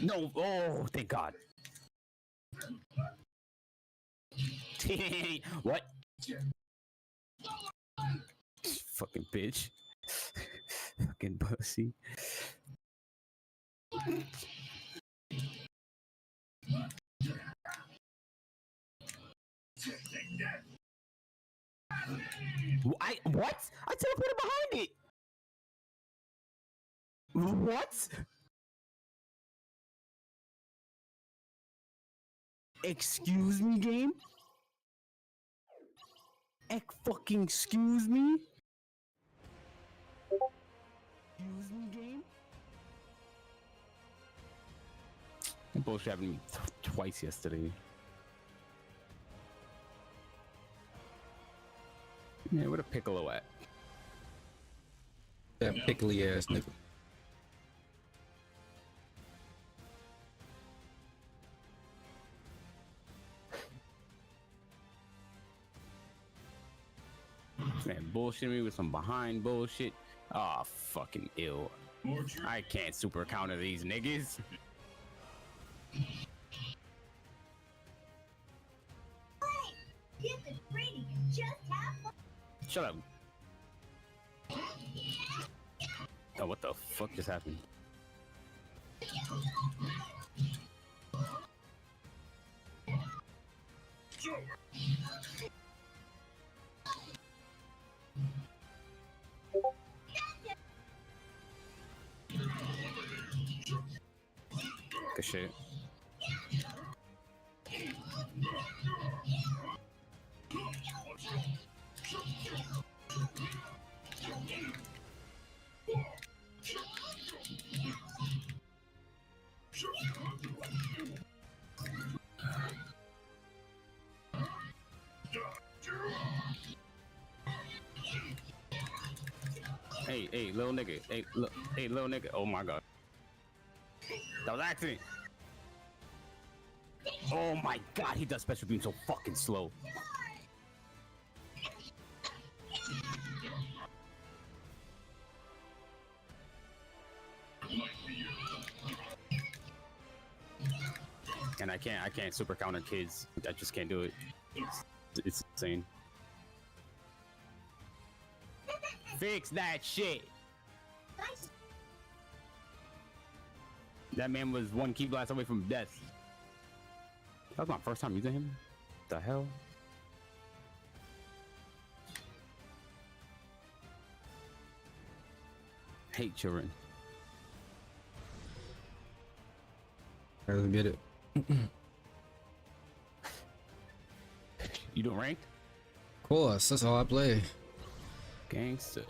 No. Oh, thank God. What? Fucking bitch. Fucking pussy. What? I teleported behind it. What? Excuse me, game? Fucking excuse me? Excuse me, game? That bullshit happened to me twice yesterday. Yeah, where the Piccolo at? That pickly ass nigga. Man, bullshit me with some behind bullshit. Ah, oh, fucking ill. I can't super counter these niggas. Shut up. Oh, what the fuck just happened? Good shit. Hey, little nigga. Hey, little nigga. Oh my God. That was accident. Oh my God, he does special beam so fucking slow. And I can't super counter kids. I just can't do it. It's insane. Fix that shit. That man was one key blast away from death. That was my first time using him. What the hell? Hate children. Let's get it. You doing ranked? Of course, that's all I play. Gangsta.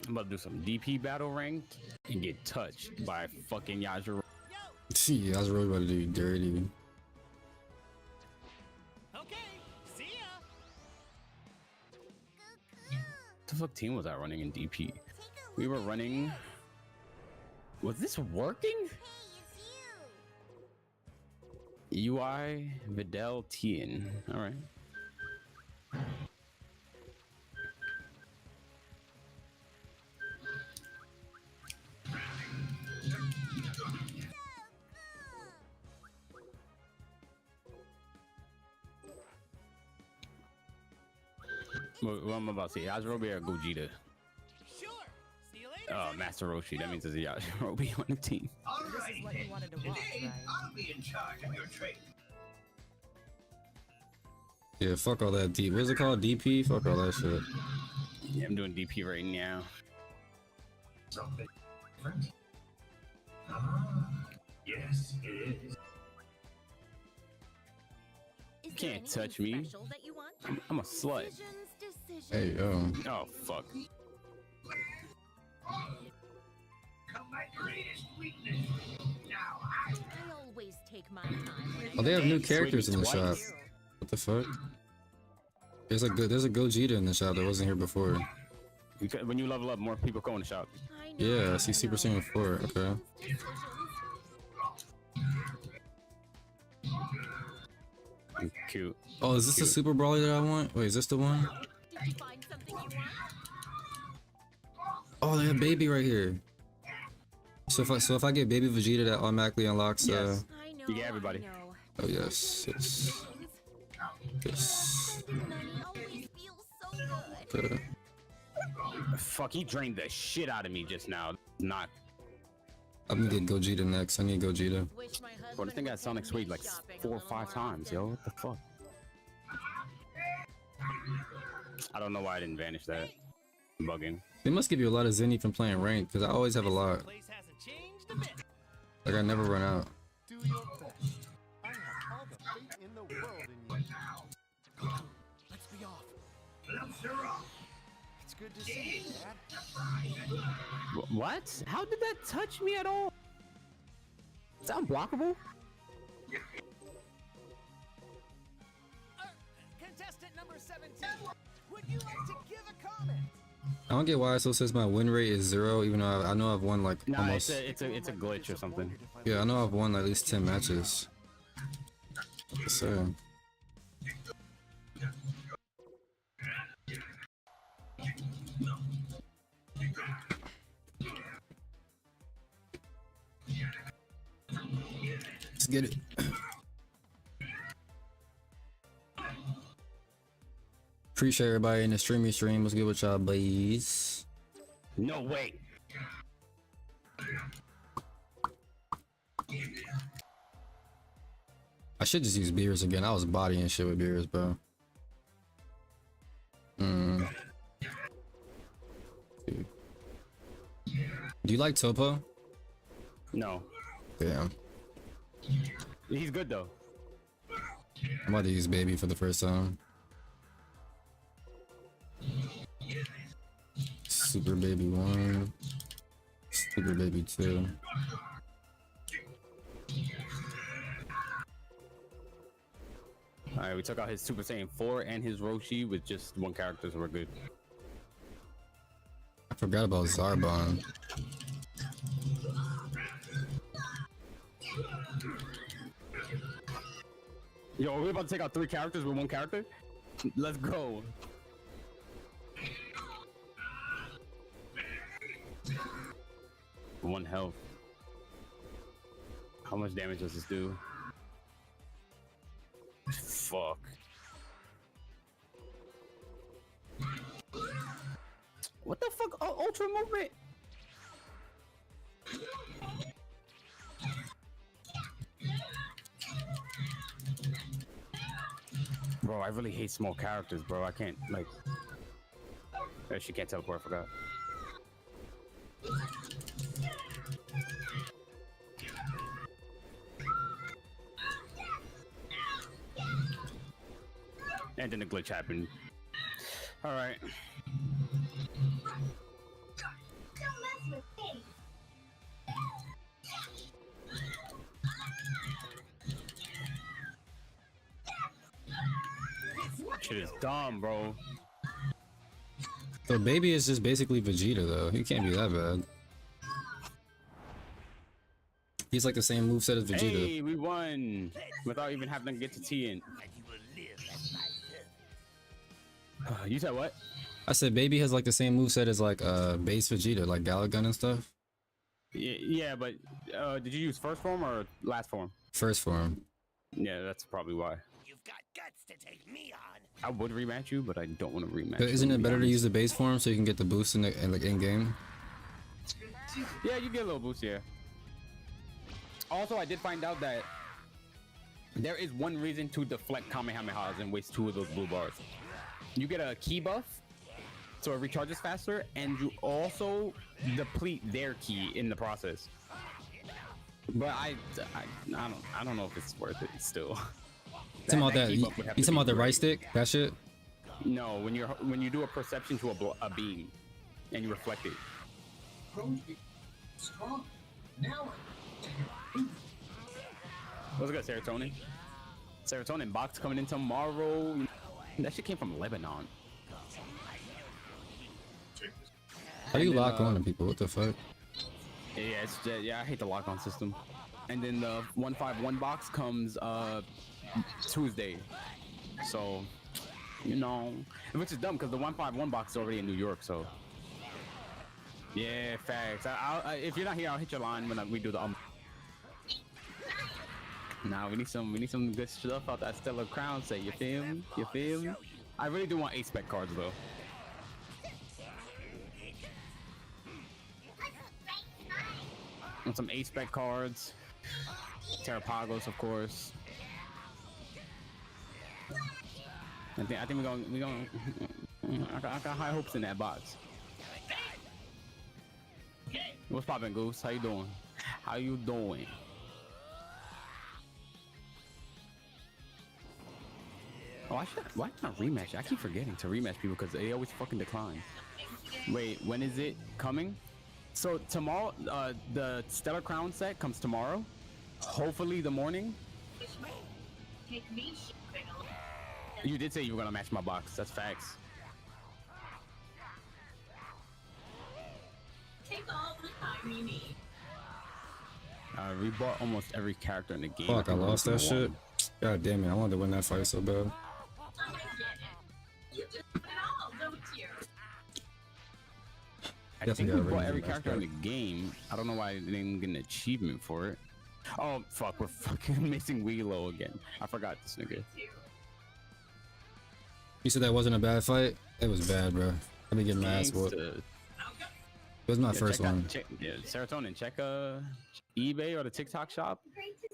I'm about to do some DP battle ranked and get touched by fucking Yajiro. See, I was really about to do dirty. Okay, see ya. What the fuck team was I running in DP? We were running. Was this working? UI Vidal Tien. All right. What am I about to say? Yajirobe or Gogeta? Sure. See you later. Master Roshi. That means there's a Yajirobe on the team. All right, is what you wanted to watch, today right? I'll be in charge of your trade. Yeah, fuck all that deep. What's it called? DP? Fuck all that shit. Yeah, I'm doing DP right now. Something different? Ah, yes, it is. You can't touch me. I'm a slut. Hey, Oh, fuck. My greatest weakness. Now I always take my time. oh, they have new characters in the Twice. shop. What the fuck? There's a Gogeta in the shop that wasn't here before. Because when you level up, more people go in the shop. Yeah, I see Super Saiyan 4. Okay. Cute. Oh, is this the Super Brawler that I want? Wait, is this the one? Did you find something you want? Oh, they have baby right here. So if I get baby Vegeta, that automatically unlocks. Yes. I know. You get everybody. I know. Oh yes, yes, yes. Money always feels so good. Fuck, he drained the shit out of me just now. Not. I'm gonna get Gogeta next. I need Gogeta. Wish my husband Bro, this thing got would Sonic take me Suede like shopping a 4 or little 5 more times, often. yo. What the fuck? I don't know why I didn't vanish that. I'm bugging. They must give you a lot of Zenny from playing ranked, because I always have a lot. Place hasn't changed a bit. Like I never run out. Do your best. I have all the faith in the world in you. Let's be off. Gloves are off. It's good to see you, Dad. What? How did that touch me at all? Is that unblockable? Contestant number 17. Would you like to give a comment? I don't get why it still says my win rate is 0, even though I know I've won like Nah, almost. it's a glitch or something. Yeah, I know I've won at least 10 matches. So. Let's get it. Appreciate everybody in the streamy stream. Let's get with y'all, boys. No way. I should just use beers again. I was bodying shit with beers, bro. Do you like Topo? No. Damn. He's good though. I'm about to use baby for the first time. Super baby 1. Super baby 2. Alright, we took out his Super Saiyan 4 and his Roshi with just one character, so we're good. I forgot about Zarbon. Yo, are we about to take out 3 characters with 1 character? Let's go. One health. How much damage does this do? Fuck. What the fuck? Oh, ultra movement. Bro, I really hate small characters, bro. I can't, like... She can't teleport, I forgot. And then the glitch happened. Alright. Shit is dumb, bro. So baby is just basically Vegeta though. He can't be that bad. He's like the same moveset as Vegeta. Hey, we won without even having to get to Tien. You said what? I said baby has like the same moveset as like base Vegeta, like Galagun and stuff. Yeah, but did you use first form or last form? First form. Yeah, that's probably why. You've got guts to take me on. I would rematch you, but I don't want to rematch. But isn't you, it better to honest. use the base form so you can get the boost in the like in game? Yeah, you get a little boost, yeah. Also, I did find out that there is one reason to deflect Kamehamehas and waste 2 of those blue bars. You get a key buff, so it recharges faster, and you also deplete their key in the process. But I don't know if it's worth it still. You talking about that? key You buff would have talking to about be the right great. stick? That shit? No, when you do a perception to a beam, and you reflect it. Strong. Now What's good, Serotonin? Serotonin box coming in tomorrow. That shit came from Lebanon. How do you And then, lock on to people? What the fuck? Yeah, I hate the lock-on system. And then the 151 box comes Tuesday. So, you know, which is dumb because the 151 box is already in New York. So, Yeah, facts. If you're not here, I'll hit your line when we do the Nah, we need some good stuff out that Stellar Crown set. You feel me? You feel me? I really do want A-spec cards though. And some A-spec cards. Terrapagos, of course. I think we gonna. I got high hopes in that box. What's poppin', Goose? How you doing? How you doing? Oh, why not rematch? I keep forgetting to rematch people because they always fucking decline. Wait, when is it coming? So tomorrow, the Stellar Crown set comes tomorrow. Hopefully the morning. You did say you were gonna match my box. That's facts. Take all the time you need. We bought almost every character in the game. Fuck, I lost that shit. God damn it, I wanted to win that fight so bad. I get it. You just put it all, don't you? I think we bought every character in the game. I don't know why I didn't get an achievement for it. Oh fuck, we're fucking missing Willow again. I forgot this nigga. You said that wasn't a bad fight? It was bad, bro. Let me get my ass whooped. It was my first one. Serotonin, check eBay or the TikTok shop.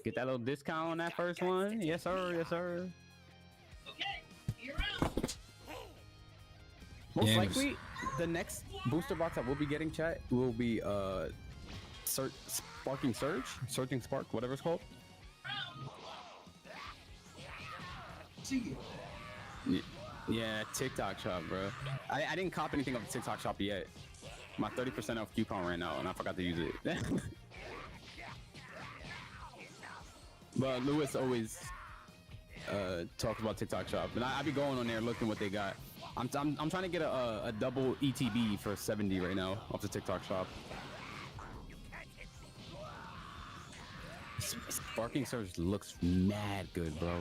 Get that little discount on that first one. Yes sir, yes sir. Okay, you're out. Most likely, the next booster box that we'll be getting, chat, will be Sparking Spark, whatever it's called. Yeah, TikTok shop, bro. I didn't cop anything off the TikTok shop yet. My 30% off coupon ran out and I forgot to use it. But Lewis always talks about TikTok shop, and I be going on there looking what they got. I'm trying to get a double ETB for 70 right now off the TikTok shop. Sparking Surge looks mad good, bro.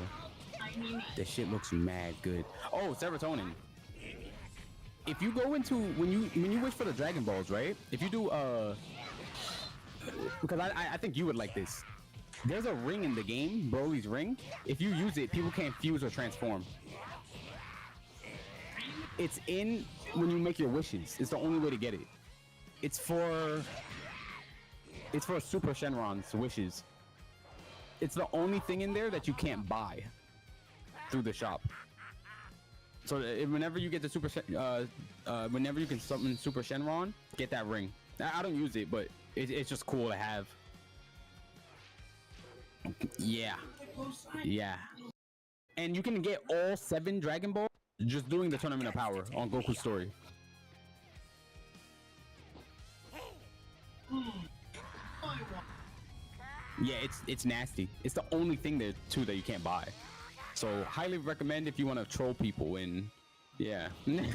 This shit looks mad good. Oh, Serotonin. If you go into when you wish for the Dragon Balls, right? If you do because I think you would like this. There's a ring in the game, Broly's ring. If you use it, people can't fuse or transform. It's in when you make your wishes. It's the only way to get it. It's for Super Shenron's wishes. It's the only thing in there that you can't buy through the shop. So whenever you get the whenever you can summon Super Shenron, get that ring. I don't use it, but it's just cool to have. Yeah. And you can get all 7 Dragon Balls just doing the Tournament of Power on Goku's story. Yeah, it's nasty. It's the only thing there too that you can't buy. So highly recommend if you want to troll people and yeah. Let's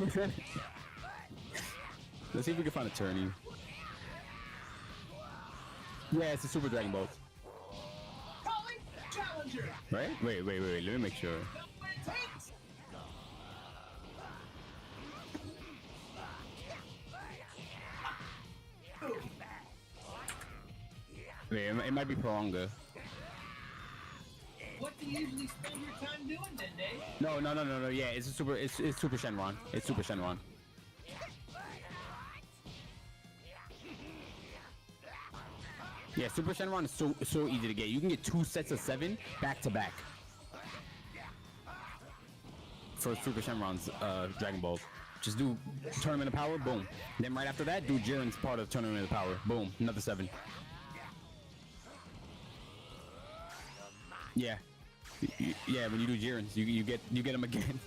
see if we can find a tourney. Yeah, it's a Super Dragon Ball. Right? Wait, let me make sure. Wait, it might be Prolonga. What do you usually spend your time doing then, Dave? No. Yeah, it's Super Shenron. It's Super Shenron. Yeah, Super Shenron is so easy to get. You can get 2 sets of 7 back to back for Super Shenron's Dragon Balls. Just do Tournament of Power, boom. Then right after that, do Jiren's part of Tournament of Power, boom, another 7. Yeah, when you do Jiren's, you get them again.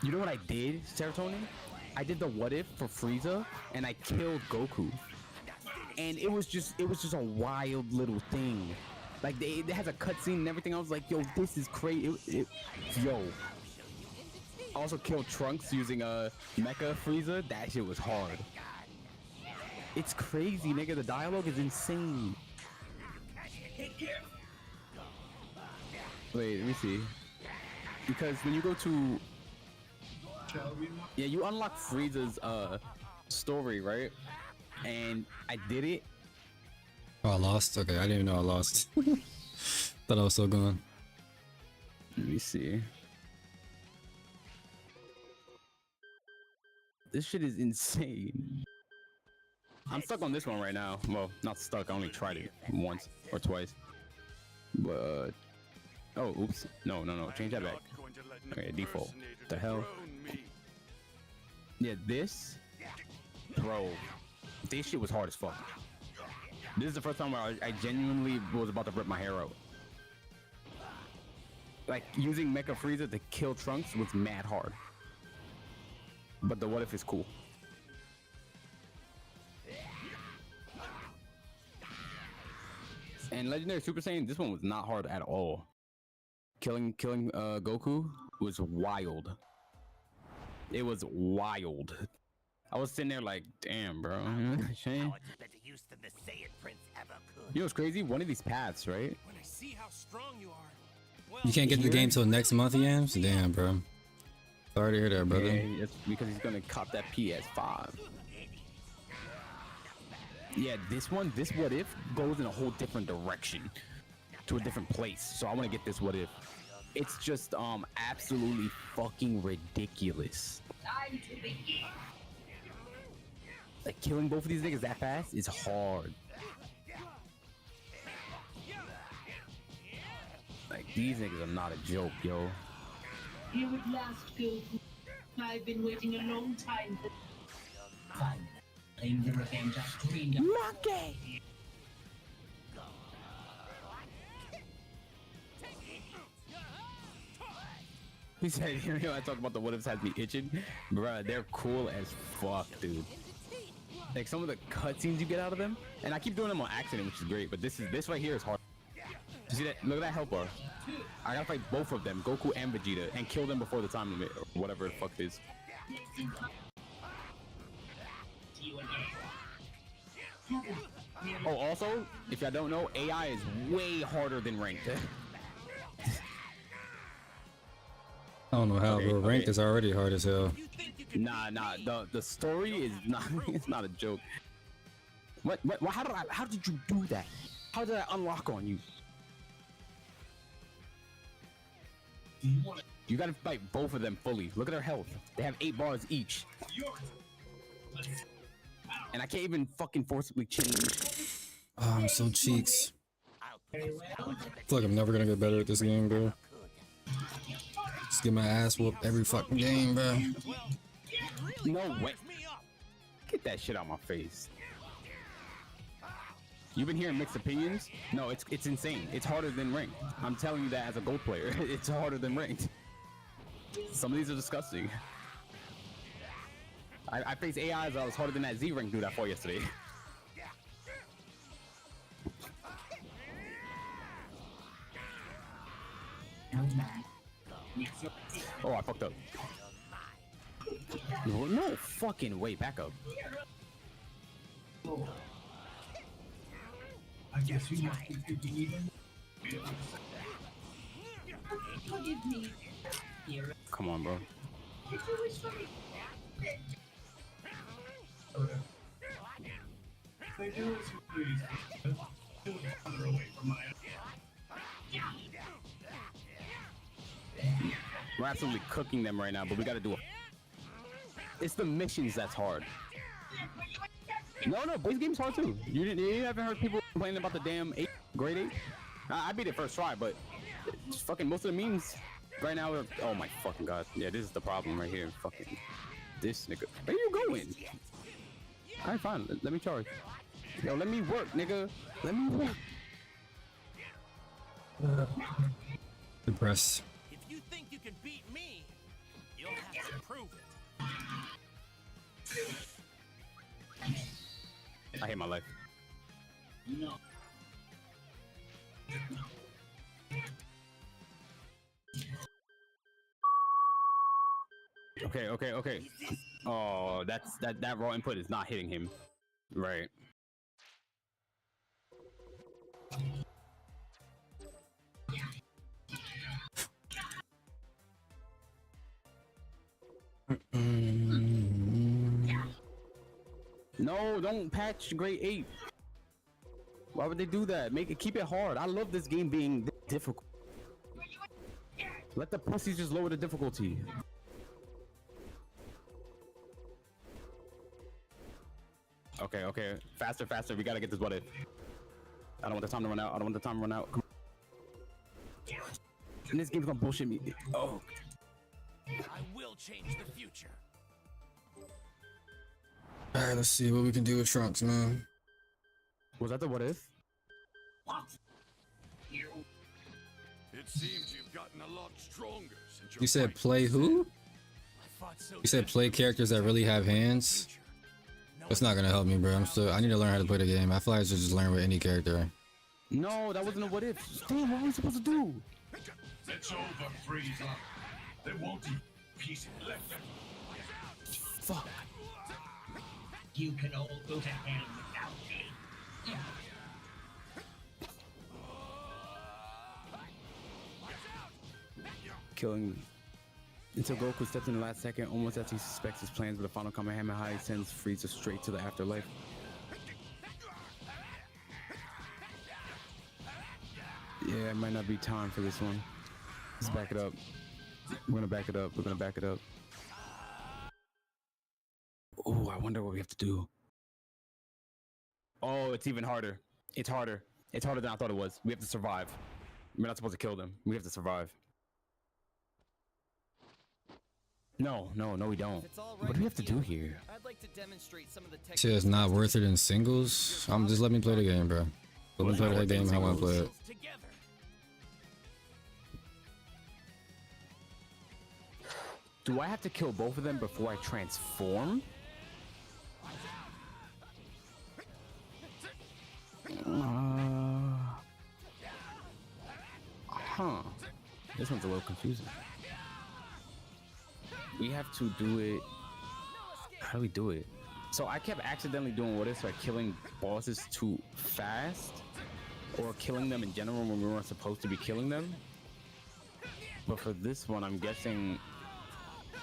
You know what I did, Serotonin? I did the what if for Frieza, and I killed Goku. And it was just a wild little thing. Like it has a cutscene and everything. I was like, yo, this is crazy. Yo. I also killed Trunks using Mecha Frieza. That shit was hard. It's crazy, nigga. The dialogue is insane. Wait, let me see. Because when you go to you unlock Frieza's story, right? And I did it. Oh, I lost? Okay, I didn't even know I lost. Thought I was still going. Let me see. This shit is insane. I'm stuck on this one right now. Well, not stuck. I only tried it once or twice. But oh, oops. No. Change that back. Okay, default. What the hell? Yeah, this, bro. This shit was hard as fuck. This is the first time where I genuinely was about to rip my hair out. Like using Mecha Frieza to kill Trunks was mad hard. But the what if is cool. And Legendary Super Saiyan, this one was not hard at all. Killing Goku was wild. It was wild. I was sitting there like, damn, bro. You know what's crazy? One of these paths, right? When I see how strong you are. Well, You can't get the game till next month, Yams? Damn, bro. Sorry to hear that, brother. Yeah, it's because he's gonna cop that PS5. Yeah, this what if goes in a whole different direction, to a different place. So I want to get this what if. It's just absolutely fucking ridiculous. Time to begin. Like killing both of these niggas that fast is hard. Like these niggas are not a joke, yo. You would last, Goku. I've been waiting a long time for fun. Claim the revenge I've dreamed of. Monkey! He said, you know, I talk about the what ifs has me itching. Bruh, they're cool as fuck, dude. Like some of the cutscenes you get out of them, and I keep doing them on accident, which is great, but this right here is hard. You see that? Look at that health bar. I gotta fight both of them, Goku and Vegeta, and kill them before the time limit, or whatever the fuck it is. Oh, also, if y'all don't know, AI is way harder than ranked. I don't know how, bro. Ranked is already hard as hell. Nah. The story is not. It's not a joke. What? How did you do that? How did I unlock on you? You gotta fight both of them fully. Look at their health. They have 8 bars each. And I can't even fucking forcibly change. Oh, I'm so cheeks. I feel like I'm never gonna get better at this game, bro. Just get my ass whooped every fucking game, bro. No way. Get that shit out my face. You've been hearing mixed opinions? No, it's insane. It's harder than ranked. I'm telling you that as a gold player. It's harder than ranked. Some of these are disgusting. I faced AIs that was harder than that Z rank dude I fought yesterday. Oh, I fucked up. No fucking way, back up. I guess you must be even. Forgive me. Come on, bro. We're absolutely cooking them right now, but we gotta do it. It's the missions that's hard. No, base game's hard too. You haven't heard people complaining about the damn grade 8? I beat it first try, but fucking most of the memes right now are, oh my fucking god. Yeah, this is the problem right here. Fucking this nigga. Where you going? Alright, fine. Let me charge. Yo, let me work, nigga. Let me work. Depressed. If you think you can beat me, you'll have to prove it. I hate my life. Okay. Oh, that raw input is not hitting him. Right. No, don't patch grade 8. Why would they do that? Keep it hard. I love this game being difficult. Let the pussies just lower the difficulty. Okay, okay. Faster, faster. We gotta get this what if. I don't want the time to run out. I don't want the time to run out. Come on. And this game's gonna bullshit me. Oh. I will change the future. Alright, let's see what we can do with Trunks, man. Was that the what if? It seems you've gotten a lot stronger since your You said fight play with who? I fought so You said play characters that really have hands? That's not gonna help me, bro. I need to learn how to play the game. I feel like I should just learn with any character. No, that wasn't a what if. Damn, what were we supposed to do? It's over, Frieza. There won't be peace left. Fuck. You can all go to hell without me. Killing until Goku steps in the last second, almost as he suspects his plans with a final Kamehameha, he sends Frieza straight to the afterlife. Yeah, it might not be time for this one. Let's back it up. We're gonna back it up. We're gonna back it up. Oh, I wonder what we have to do. Oh, it's even harder. It's harder. It's harder than I thought it was. We have to survive. We're not supposed to kill them. We have to survive. No, we don't. What do we have to do here? I'd like to demonstrate some of the tech. Shit is not worth it in singles. Just let me play the game, bro. Let me play that game how I want to play it. together. Do I have to kill both of them before I transform? Huh. This one's a little confusing. We have to do it. How do we do it? So I kept accidentally doing what if by killing bosses too fast, or killing them in general when we weren't supposed to be killing them. But for this one, I'm guessing No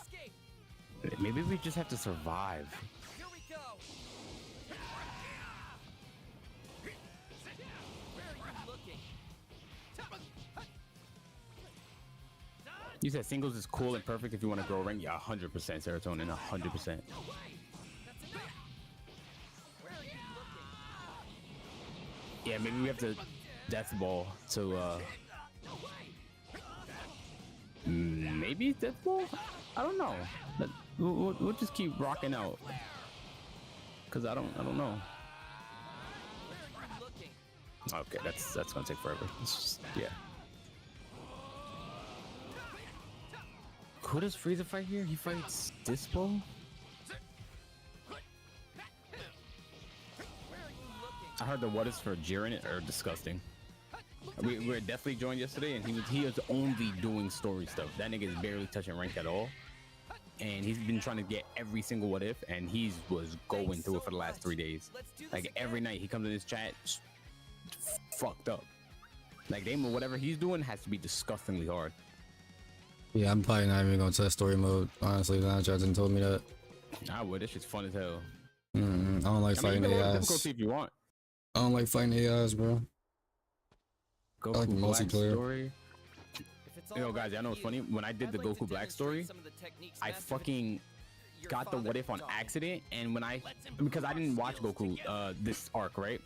escape. maybe we just have to survive. Here we go. Where are you looking? You said singles is cool and perfect if you want to grow rank. Yeah, 100% serotonin, 100%. No way. That's enough. Where are you looking? Yeah, maybe we have to death ball to maybe death ball. I don't know. We'll just keep rocking out. Cause I don't know. Where are you looking? Okay, that's gonna take forever. It's just, yeah. Who does Frieza fight here? He fights Dispo? Where are you looking? I heard the what is for Jiren are disgusting. We were definitely joined yesterday, and he was only doing story stuff. That nigga is barely touching rank at all, and he's been trying to get every single what if, and he was going through it for the last 3 days. Let's do this Like again. every night he comes in his chat, fucked up. Like whatever he's doing has to be disgustingly hard. Yeah, I'm probably not even gonna test story mode. Honestly, John hasn't told me that. I would. This shit's fun as hell. I don't like I mean, fighting you can lower the AIs. difficulty if you want. I don't like fighting AIs, bro. Goku like the Black multiplayer. story. If it's You know, all guys, right I know with it's funny. you, When I did I'd the like to Goku Black demonstrate story, some of the techniques I mastered fucking your got the father what if on taught me. accident, and because I didn't watch Goku this arc, right?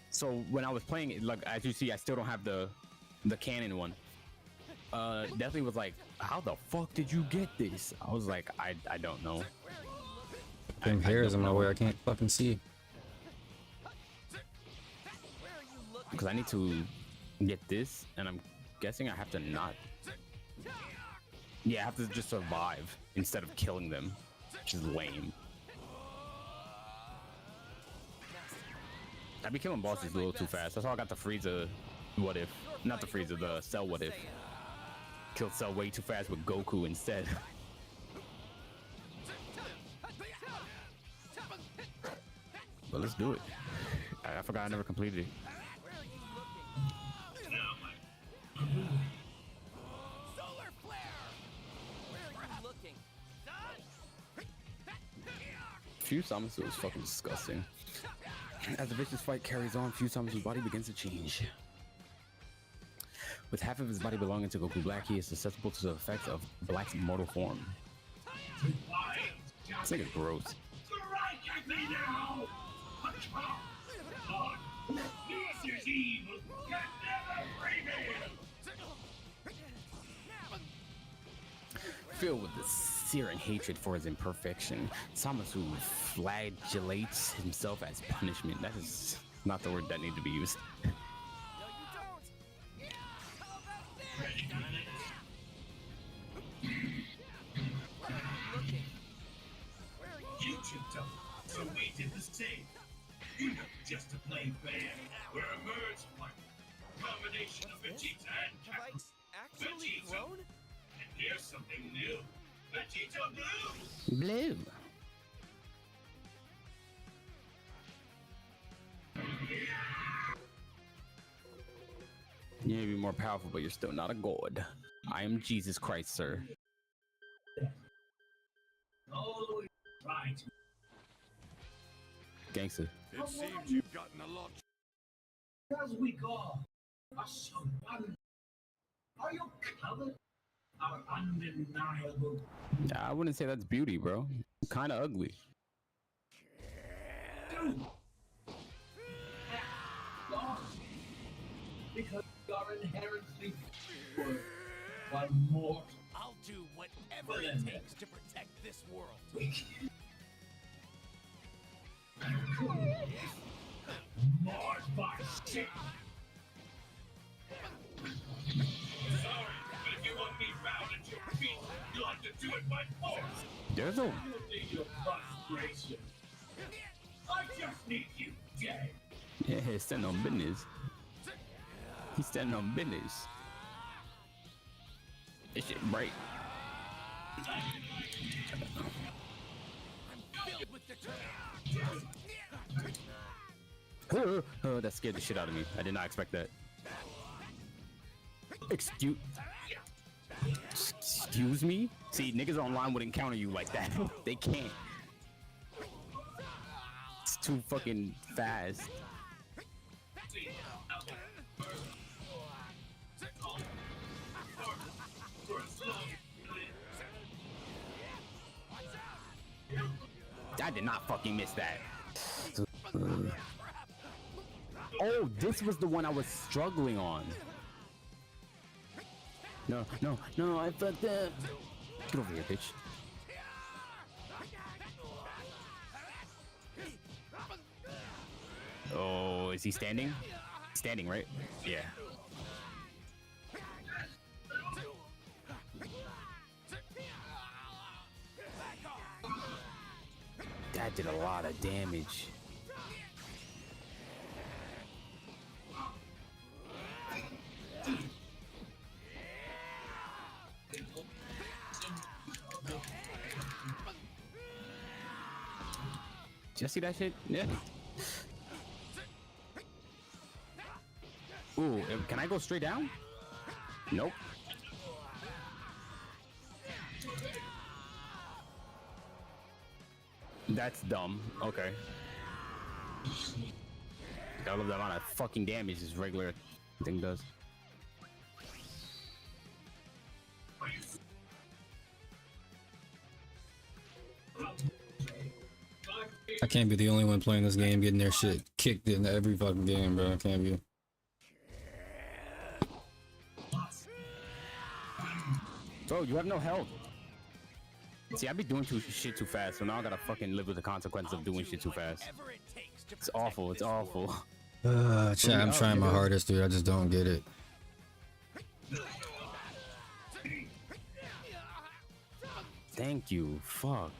So when I was playing it, like as you see, I still don't have the canon one. Definitely was like, how the fuck did you get this? I was like, I don't know. Them hairs in my way, I can't fucking see. Where are you looking? Because I need to get this, and I'm guessing I have to not. Yeah, I have to just survive instead of killing them, which is lame. I be killing bosses a little too fast. That's how I got the Frieza what if. Not the Frieza, the Cell what if. Killed Cell way too fast with Goku instead. But let's do it. I forgot I never completed it. Where are you looking? Solar flare. Where are you looking? Samus is fucking disgusting. As the vicious fight carries on, Samus' body begins to change. With half of his body belonging to Goku Black, he is susceptible to the effects of Black's mortal form. It's like a gross. Strike at me now! This is evil! Can never prevail! Filled with the searing hatred for his imperfection, Samasu flagellates himself as punishment. That is not the word that needs to be used. No, you don't. How about this? What are you looking? Where are you? You chipped up, so we did the same. You know, just to play fair, we're a merged one. Combination of Vegeta and Have I Kakarot. actually Vegeta. grown? And here's something new. Vegeta Blue! Blue. You may be more powerful, but you're still not a god. I am Jesus Christ, sir. Always try to. Gangster. It seems you've gotten a lot. As we go, are so wonderful. Are your colors are undeniable? I wouldn't say that's beauty, bro. Kind of ugly. Dude! Lost. Because you are inherently good. One more I'll do whatever it takes to protect this world. wicked. Marred by shit. Sorry, but if you want me bound at your feet, you'll have to do it by force. There's a... I don't need your frustration. I just need you dead. Yeah, he's standing on business. He's standing on business. This shit break. Filled with determination. Oh, that scared the shit out of me. I did not expect that. Excuse me? See, niggas online wouldn't counter you like that. They can't. It's too fucking fast. I did not fucking miss that. Oh, this was the one I was struggling on. No, no, no, I fucked up. Get over here, bitch. Oh, is he standing? Standing, right? Yeah. That did a lot of damage. Did you see that shit? Yeah. Ooh, can I go straight down? Nope. That's dumb. Okay. I love the amount of fucking damage this regular thing does. I can't be the only one playing this game getting their shit kicked in every fucking game, bro. I can't be. Bro, you have no health. See, I be doing shit too fast, so now I gotta fucking live with the consequences of doing shit too fast. It's awful, it's awful. Chat, I'm trying my hardest, dude. I just don't get it. Thank you, fuck.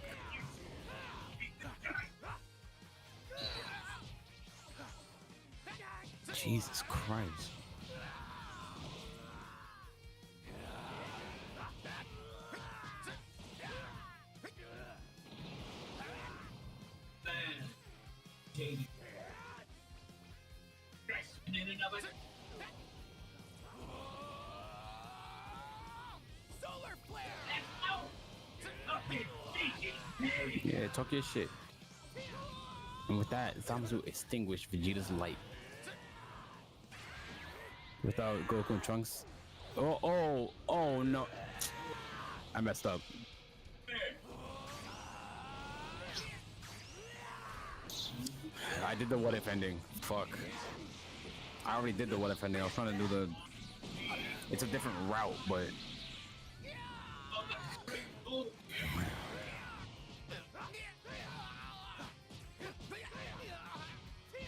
Jesus Christ. Yeah, talk your shit. And with that, Zamasu extinguished Vegeta's light. Without Goku and Trunks. Oh no. I messed up. I did the what if ending. Fuck. I already did the what if ending. I was trying to do the... It's a different route, but...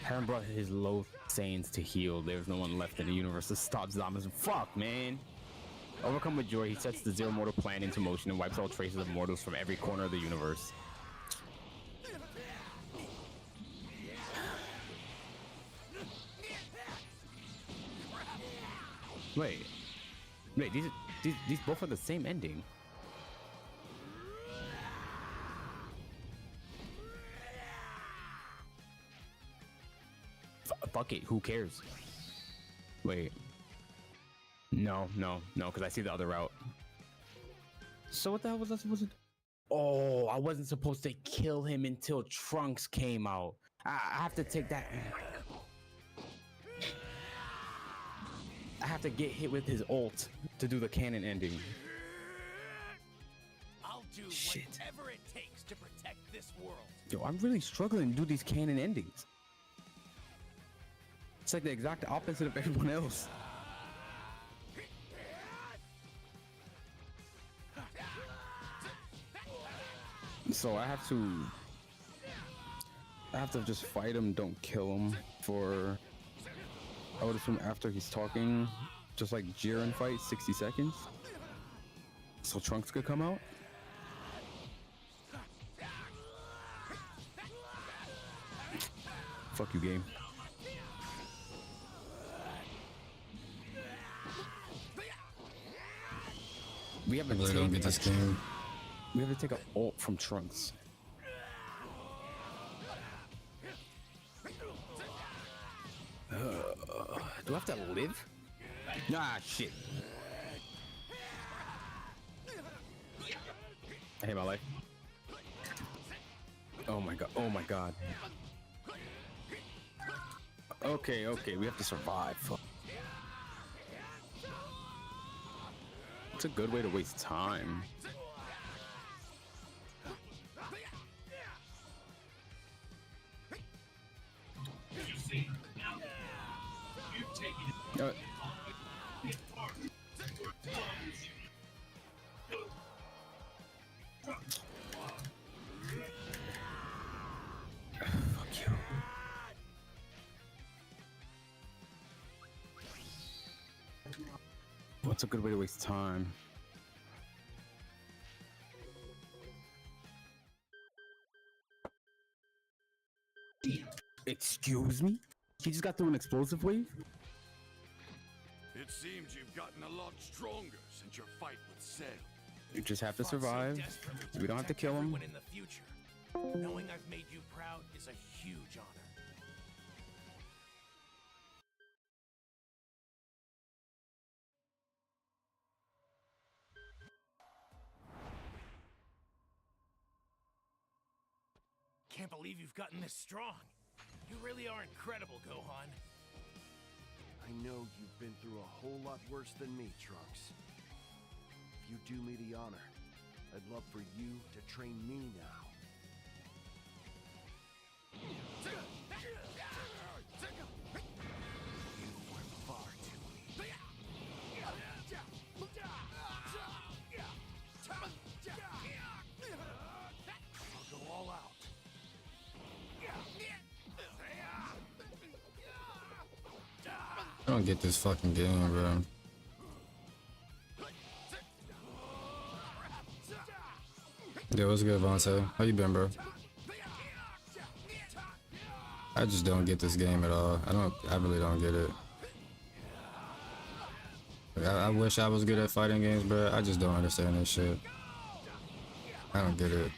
Heron brought his low Saiyans to heal. There's no one left in the universe to stop Zamasu. Fuck, man. Overcome with joy, he sets the Zero Mortal plan into motion and wipes all traces of mortals from every corner of the universe. Wait, these both are the same ending. Fuck it, who cares? Wait. No, because I see the other route. So what the hell was I supposed to do? Oh, I wasn't supposed to kill him until Trunks came out. I have to take that. I have to get hit with his ult to do the canon ending. I'll do Shit. whatever it takes to protect this world. Yo, I'm really struggling to do these canon endings. It's like the exact opposite of everyone else. So I have to just fight him, don't kill him for, I would assume after he's talking, just like Jiren fight, 60 seconds. So Trunks could come out. Fuck you, game. We have I really don't get this game. We have to take an ult from Trunks. Do I have to live? Nah, shit. I hate my life. Oh my god. Oh my god. Okay, we have to survive. Fuck. It's a good way to waste time. Fuck you. What's a good way to waste time? Excuse me? He just got through an explosive wave? It seems you've gotten a lot stronger since your fight with Cell. You just have to Fought so survive. desperately to We don't have to protect kill him. everyone in the future. Knowing I've made you proud is a huge honor. Can't believe you've gotten this strong. You really are incredible, Gohan. I know you've been through a whole lot worse than me, Trunks. If you do me the honor, I'd love for you to train me now. You were far too weak. I'll go all out. I don't get this fucking game, bro. Yo, what's good, Vontae? How you been, bro? I just don't get this game at all. I really don't get it. Like, I wish I was good at fighting games, bro. I just don't understand this shit. I don't get it.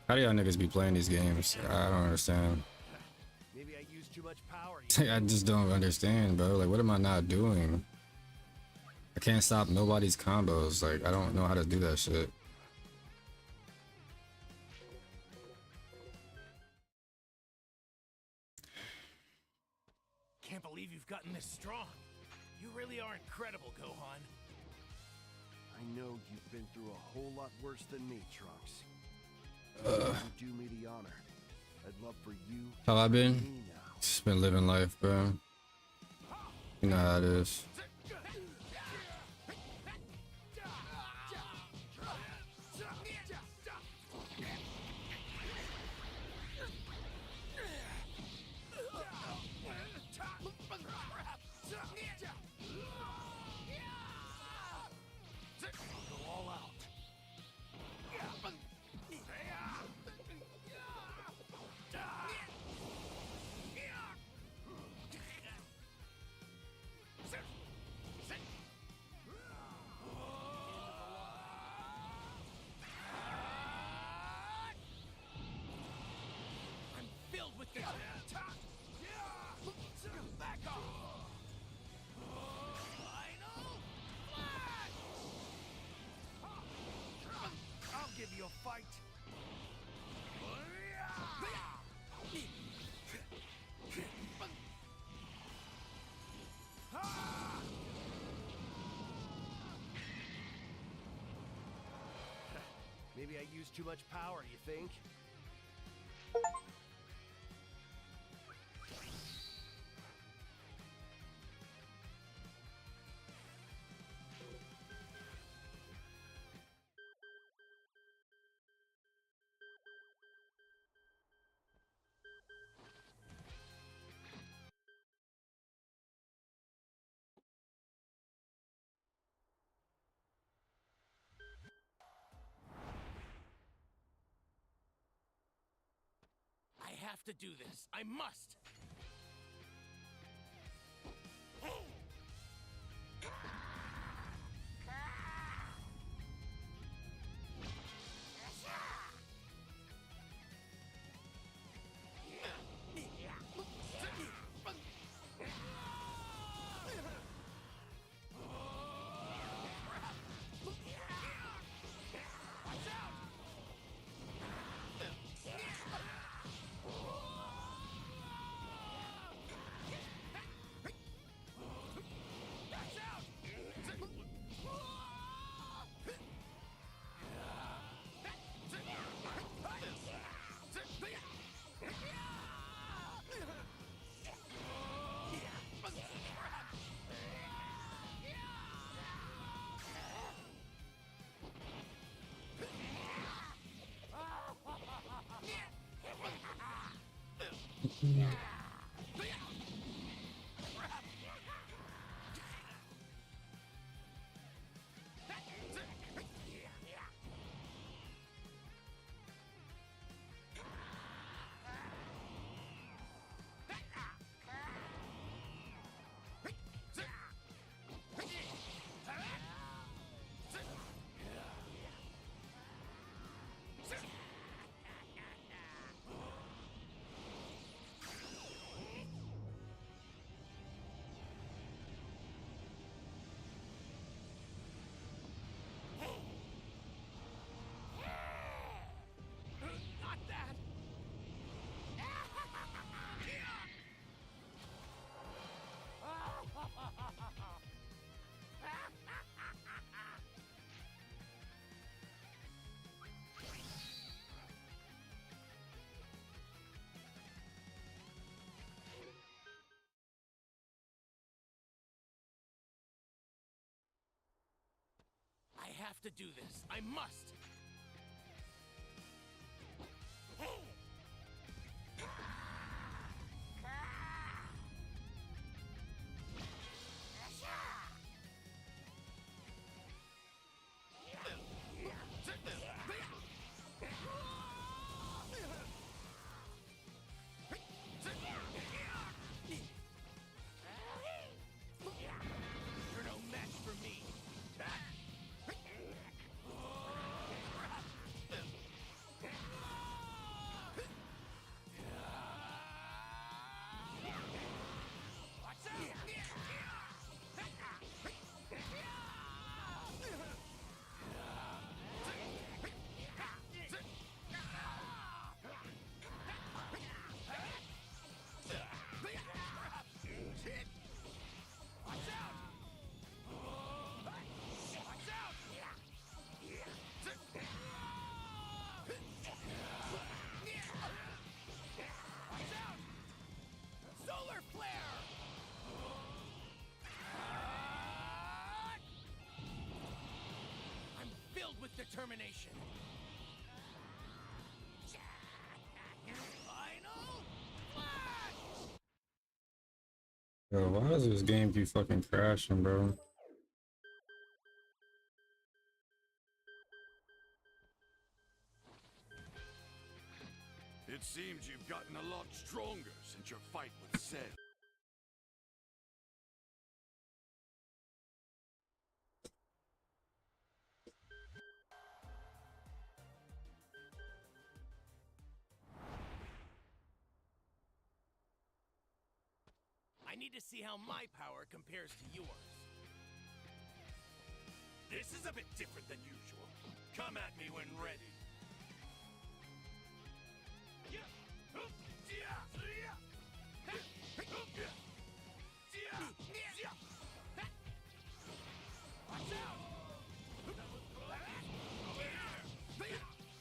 How do y'all niggas be playing these games? I don't understand. Maybe I used too much power. I just don't understand, bro. Like, what am I not doing? I can't stop nobody's combos. Like, I don't know how to do that shit. Can't believe you've gotten this strong. You really are incredible, Gohan. I know you've been through a whole lot worse than me, Trunks. If you do me the honor, I'd love for you How I to been? train me now. Just been living life, bro. You know how it is. Filled with this. Back off. Final flash. I'll give you a fight. Maybe I used too much power, you think? I have to do this. I must. I have to do this. I must. You're no match for me. determination. Final flash! Yo, why does this game keep fucking crashing, bro? It seems you've gotten a lot stronger since your fight with Zed. I need to see how my power compares to yours. This is a bit different than usual. Come at me when ready. Watch out!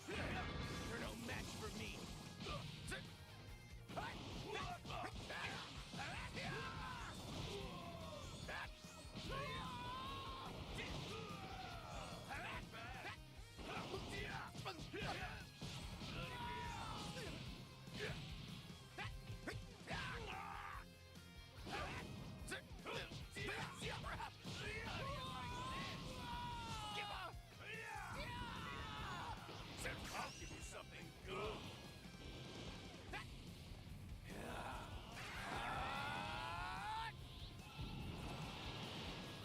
You're no match for me. I'll give you something good.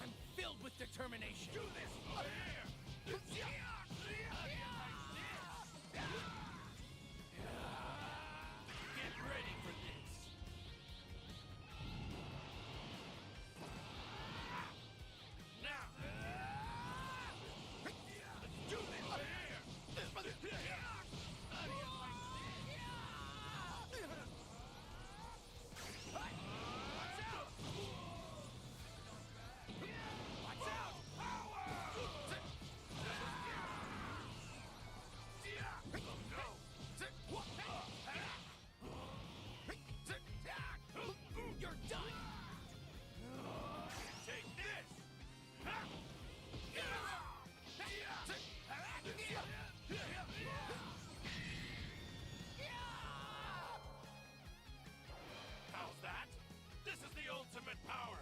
I'm filled with determination. Do this over here. Get ready for this. Now. Do this over here. Watch out! You're done! Take this! How's that? This is the ultimate power!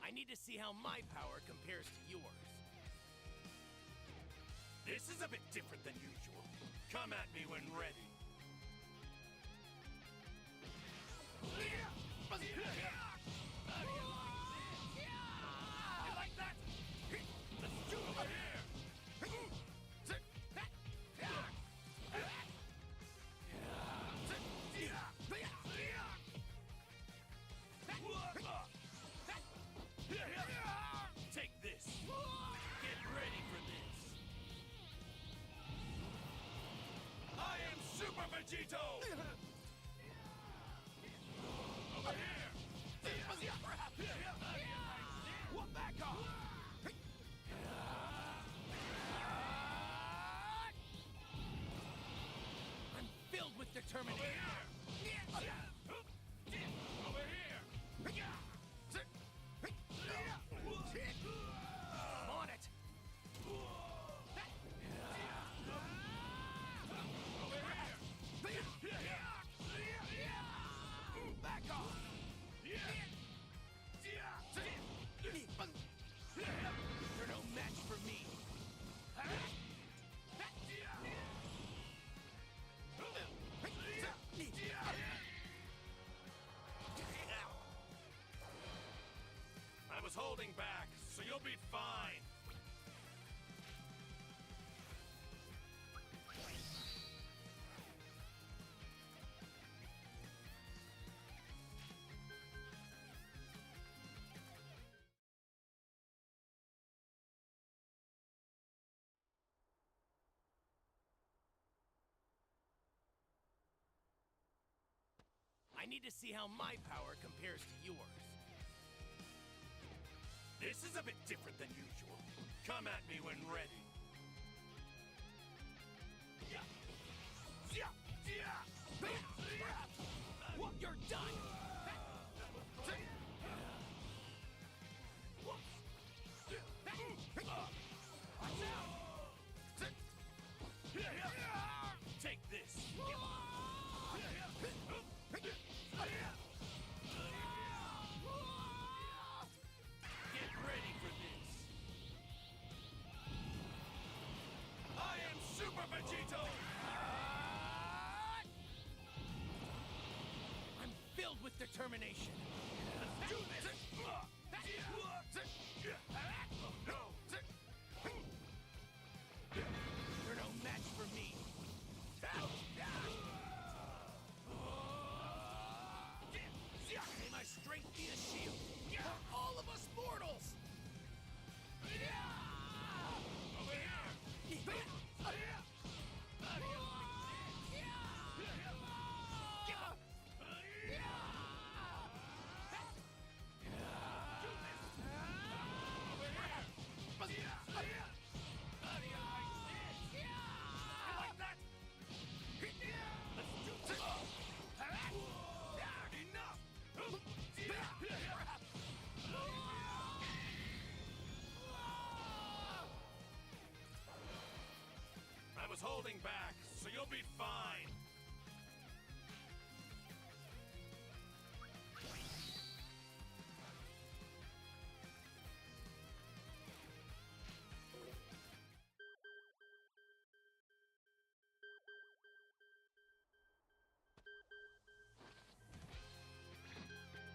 I need to see how my power compares to yours. This is a bit different than usual. Come at me when ready. You like that? Let's do it over here. Take this. Get ready for this. I am Super Vegito. Over here. What back off? I'm filled with determination. Over here. On it. Back off. You're no match for me. I was holding back, so you'll be fine. I need to see how my power compares to yours. This is a bit different than usual. Come at me when ready. You're done! Take this! Get ready for this! I am Super Vegito! I'm filled with determination. Let's do this! You're no match for me. May my strength be a shield for all of us mortals. Over here. I was holding back, so you'll be fine.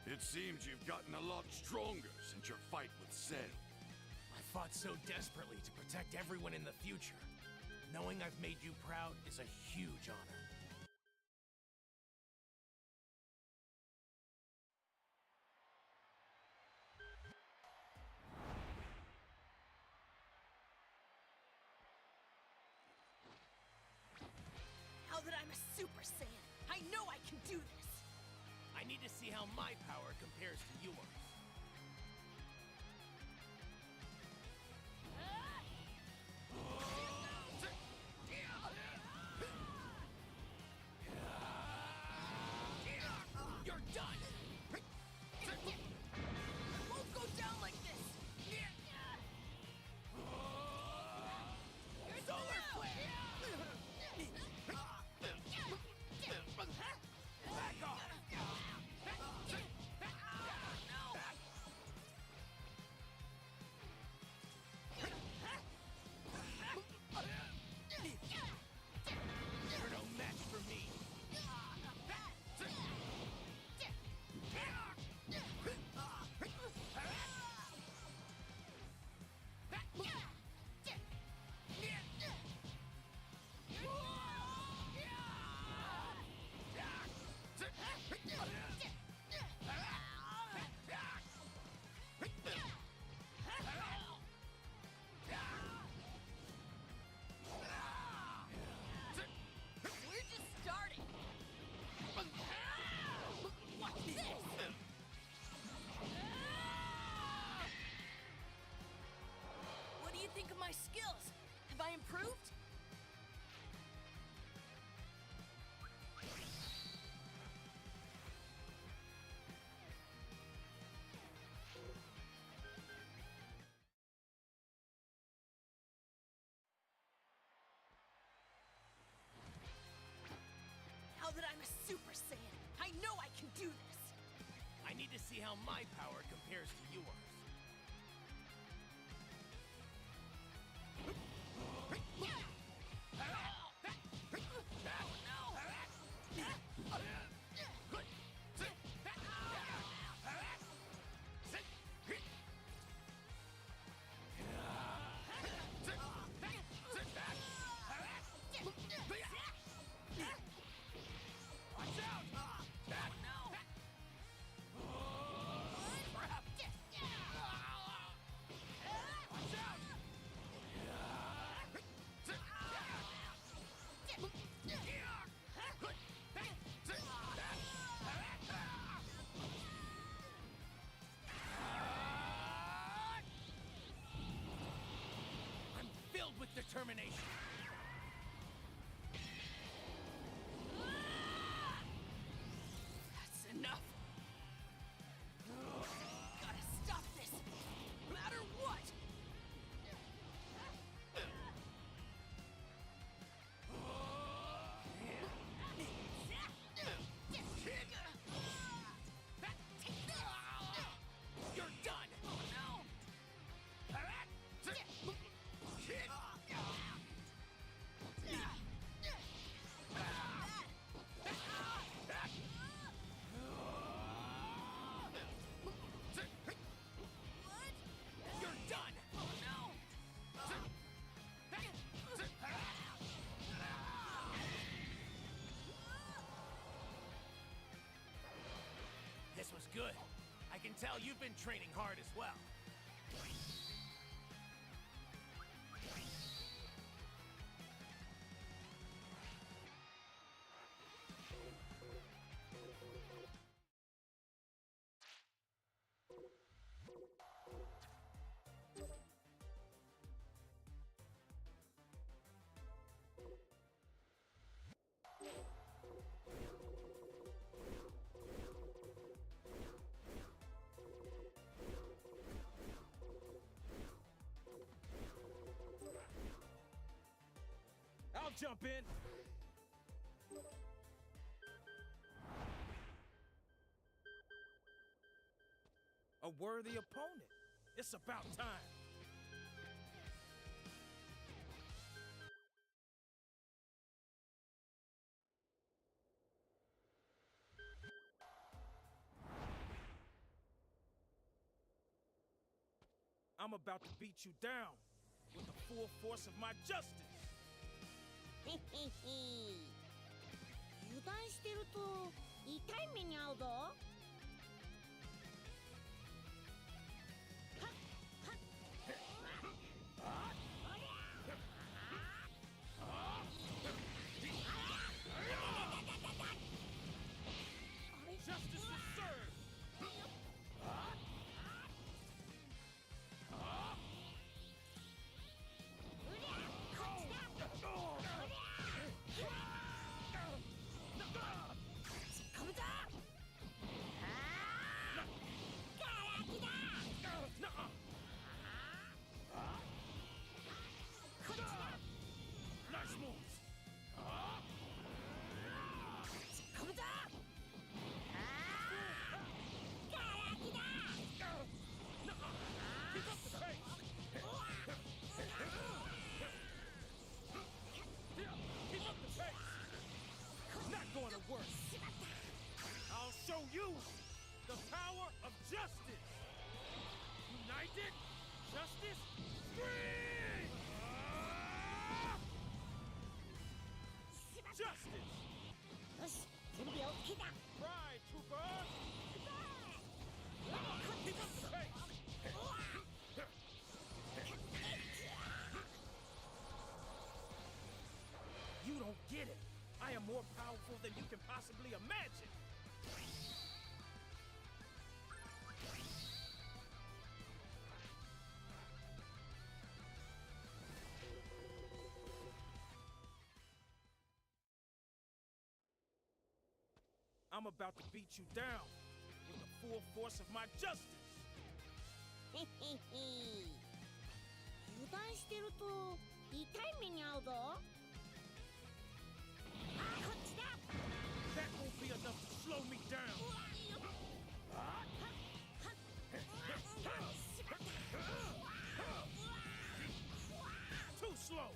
It seems you've gotten a lot stronger since your fight with Cell. I fought so desperately to protect everyone in the future. Knowing I've made you proud is a huge honor. Now that I'm a Super Saiyan, I know I can do this! I need to see how my power compares to yours. You're done! I won't go down like this! Solar Flare! Back off! You're no match for me. We're just starting! What's this? What do you think of my skills? Have I improved? Now that I'm a Super Saiyan, I know I can do this! I need to see how my power compares to yours. Watch out! Oh no! determination. That's enough. Gotta stop this, no matter what. You're done. Oh no! You're done. Oh no! This was good. I can tell you've been training hard as well. I'll jump in. A worthy opponent. It's about time. I'm about to beat you down with the full force of my justice. へへへ油断してると痛い目に遭うぞ。はっはっJustice is served. Nice moves. Keep up the pace. Keep up the pace. Not going to work. I'll show you the power of justice. United, justice, free! Justice! よし、準備 OK だ。 Pride, trooper! Keep up the pace. You don't get it. I am more powerful than you can possibly imagine. I'm about to beat you down with the full force of my justice. へへへ油断してると痛い目に遭うぞ。あ、こっちだ。 That won't be enough to slow me down. Too slow.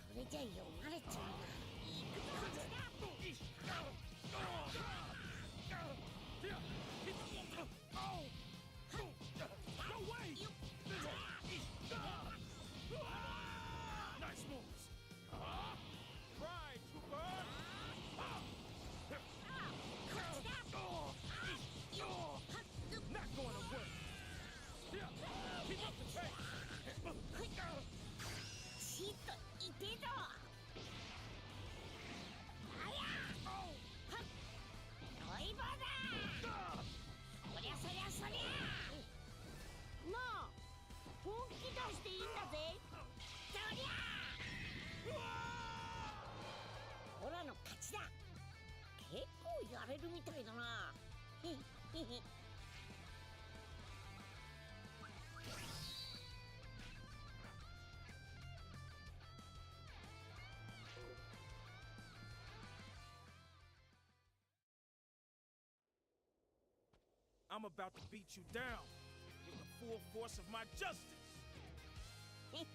それじゃ読まれちゃうな。No way! Nice moves. Pride, trooper. Not going to work. Keep up the pace. ちっと痛えぞ。あやれるみたいだな。へへへ。I'm about to beat you down with the full force of my justice. へへへ。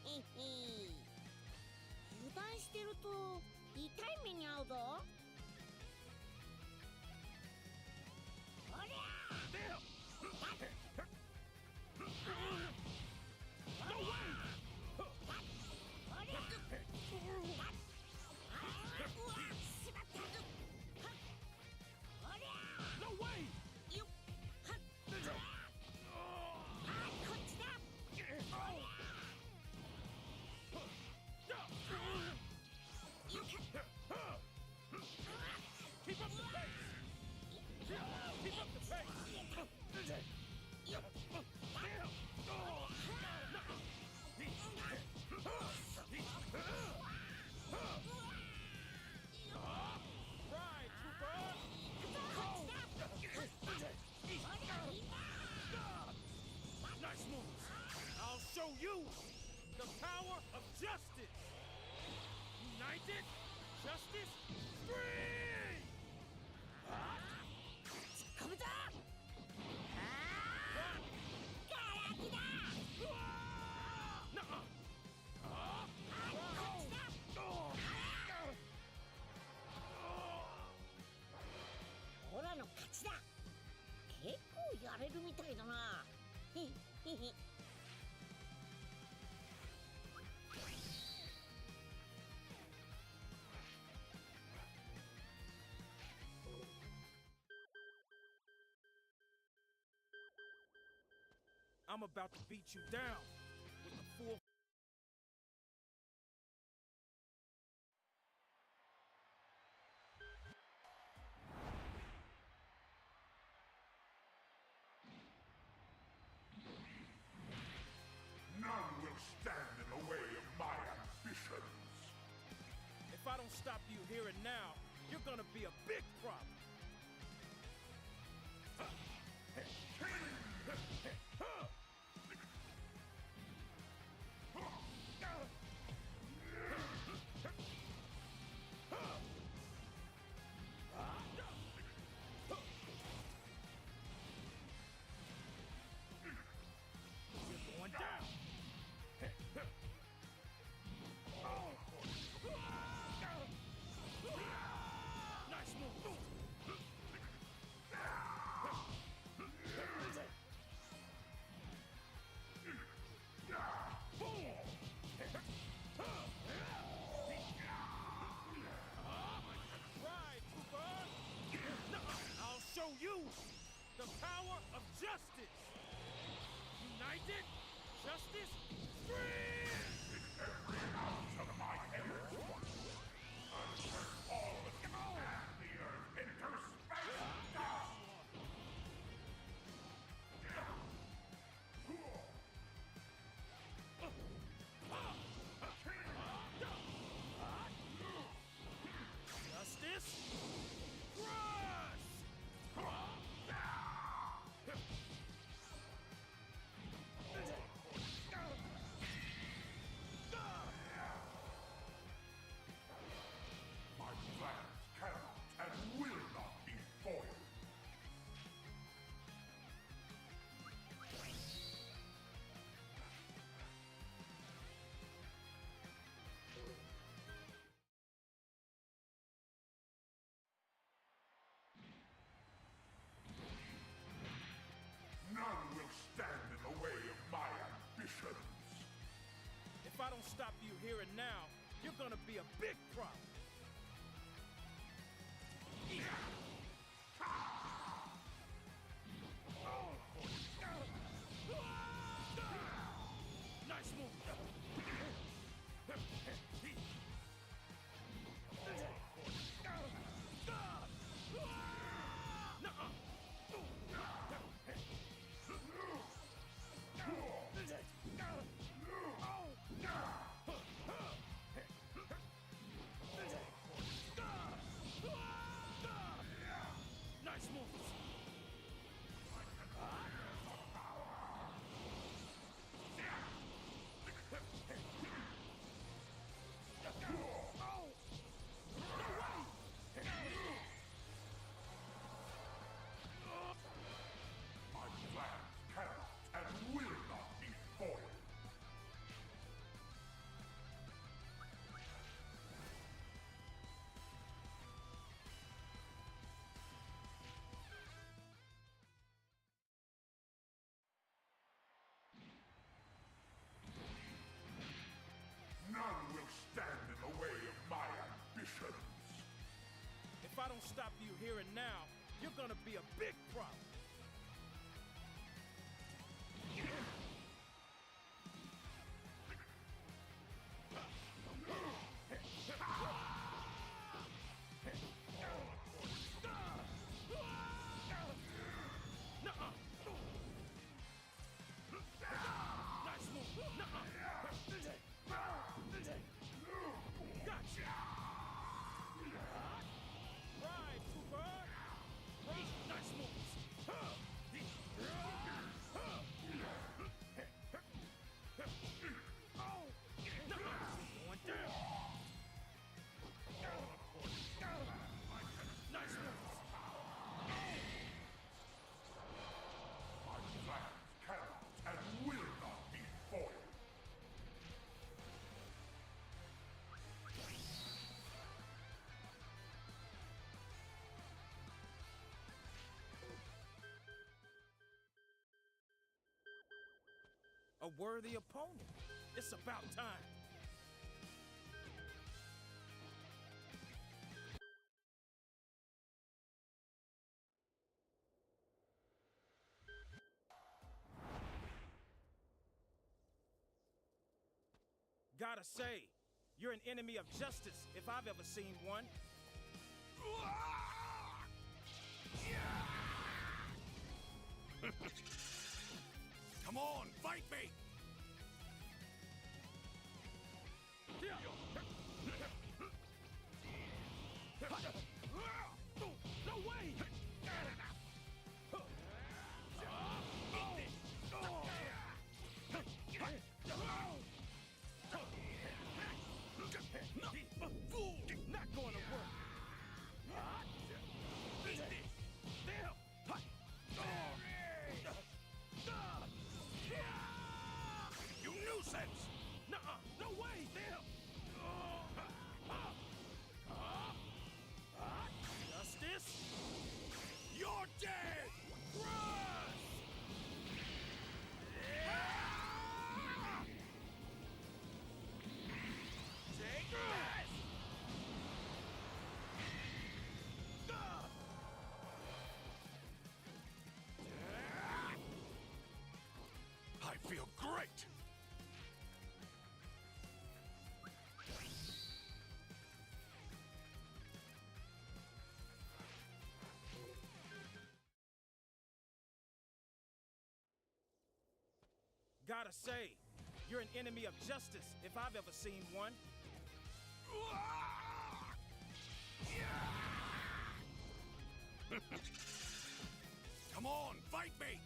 油断してると痛い目に遭うぞ。おりゃー。 No way! No way! Keep up the pace! Keep up the pace! Right, Trooper! Nice moves! I'll show you the power of justice! United Justice Free! 突っ込むぞ。ガラクだ。オラの勝ちだ。結構やれるみたいだな。へへへ。I'm about to beat you down with the full. None will stand in the way of my ambitions. If I don't stop you here and now, you're gonna be a big problem. You're going down. Nice move. Right, Cooper. I'll show you the power of justice. United Justice Free! Every ounce of my energy. All of you and the earth into space dust! Justice Crush! My plans cannot and will not be foiled. None will stand in the way of my ambitions. If I don't stop you here and now, you're gonna be a big problem. Nice move. stop you here and now, you're gonna be a big problem. A worthy opponent. It's about time. Gotta say, you're an enemy of justice if I've ever seen one. Come on, fight me! No way! Not going to work. You nuisance! Nuh-uh, no way, damn! Justice? You're dead! Run! Take this! I feel great! Gotta say, you're an enemy of justice if I've ever seen one. Come on, fight me!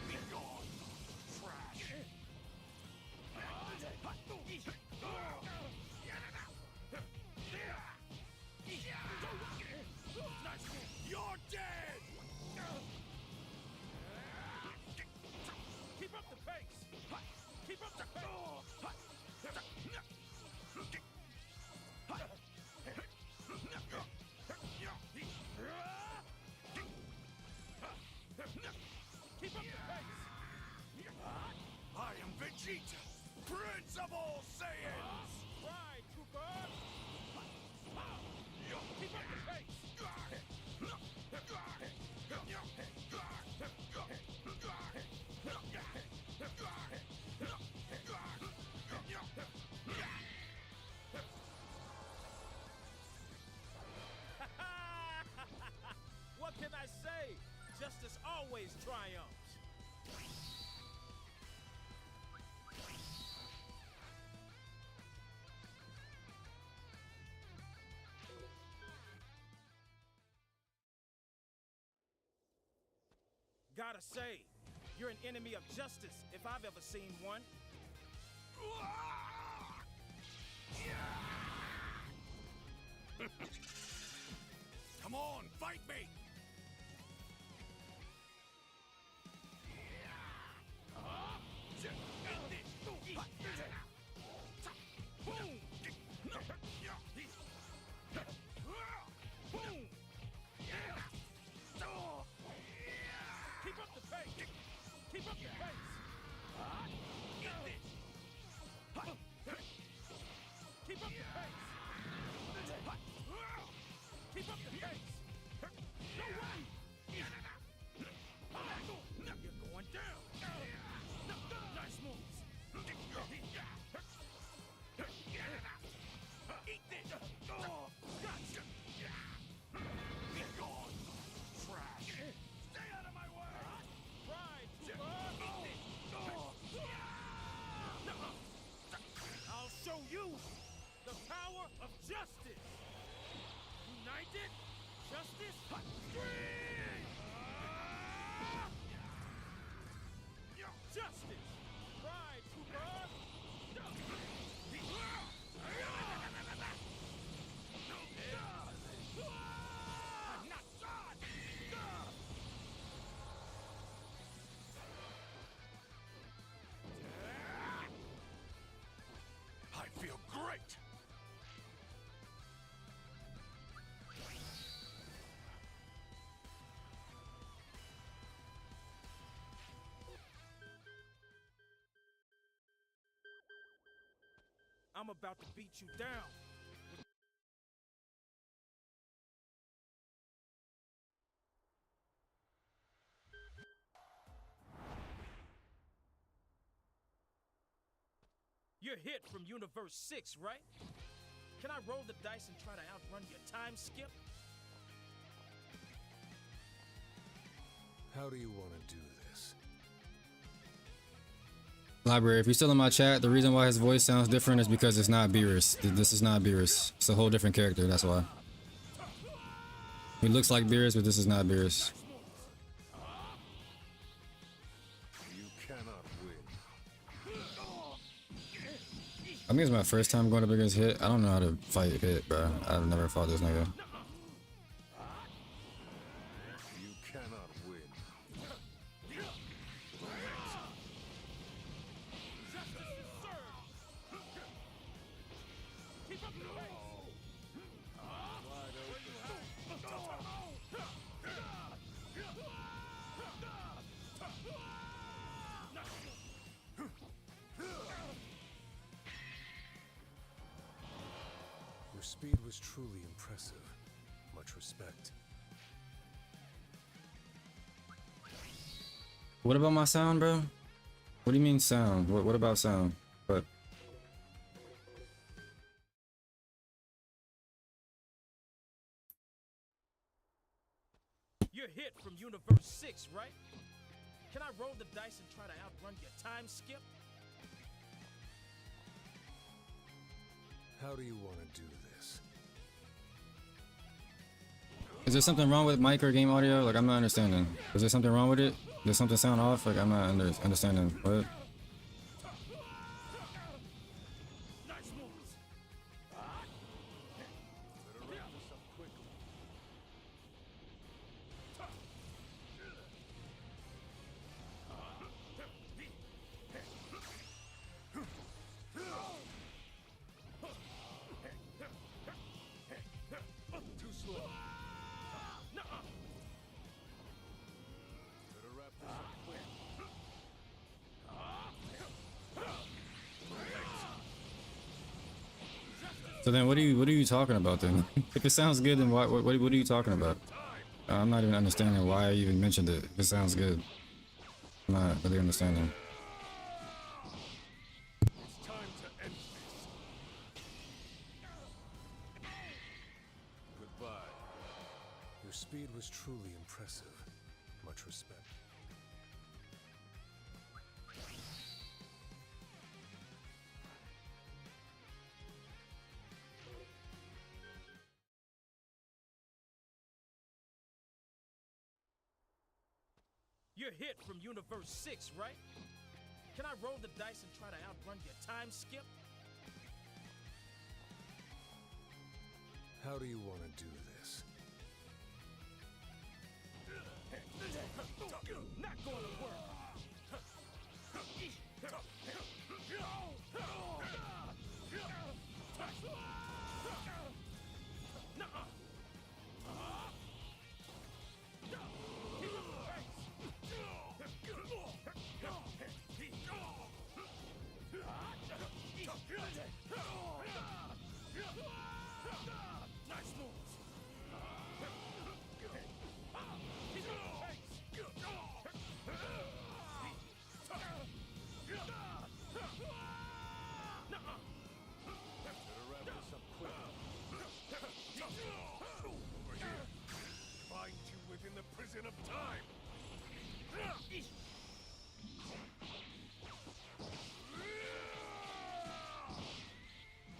Be gone, trash! You're dead! Keep up the pace! Keep up the Keep up the pace! I am Vegeta, Prince of all Saiyans! Right, trooper! Keep up the pace! What can I say? Justice always triumphs. Gotta say, you're an enemy of justice if I've ever seen one. Come on, fight me! I'm about to beat you down. You're hit from Universe 6, right? Can I roll the dice and try to outrun your time skip? How do you want to do this? Library, if you're still in my chat, the reason why his voice sounds different is because it's not Beerus. This is not Beerus. It's a whole different character, that's why. He looks like Beerus, but this is not Beerus. You cannot win. I think it's my first time going up against Hit. I don't know how to fight Hit, bro. I've never fought this nigga. You cannot win. Your speed was truly impressive. Much respect. What about my sound, bro? What do you mean sound? What about sound? But You're hit from Universe 6, right? Can I roll the dice and try to outrun your time skip? How do you want to do this? is there something wrong with mic or game audio? Like, I'm not understanding. Is there something wrong with it? Does something sound off? Like, I'm not understanding. What? Nice moves. Better wrap this up quickly. Too slow. Better wrap this up quick. So then, what are you talking about then? If it sounds good, then what are you talking about? I'm not even understanding why I even mentioned it. If it sounds good, I'm not really understanding. It's time to end this. Goodbye. Your speed was truly impressive. Much respect. You're hit from Universe 6, right? Can I roll the dice and try to outrun your time skip? How do you want to do this? Not going to work. Nice moves. Better wrap this up quickly. Over here. Find you within the prison of time.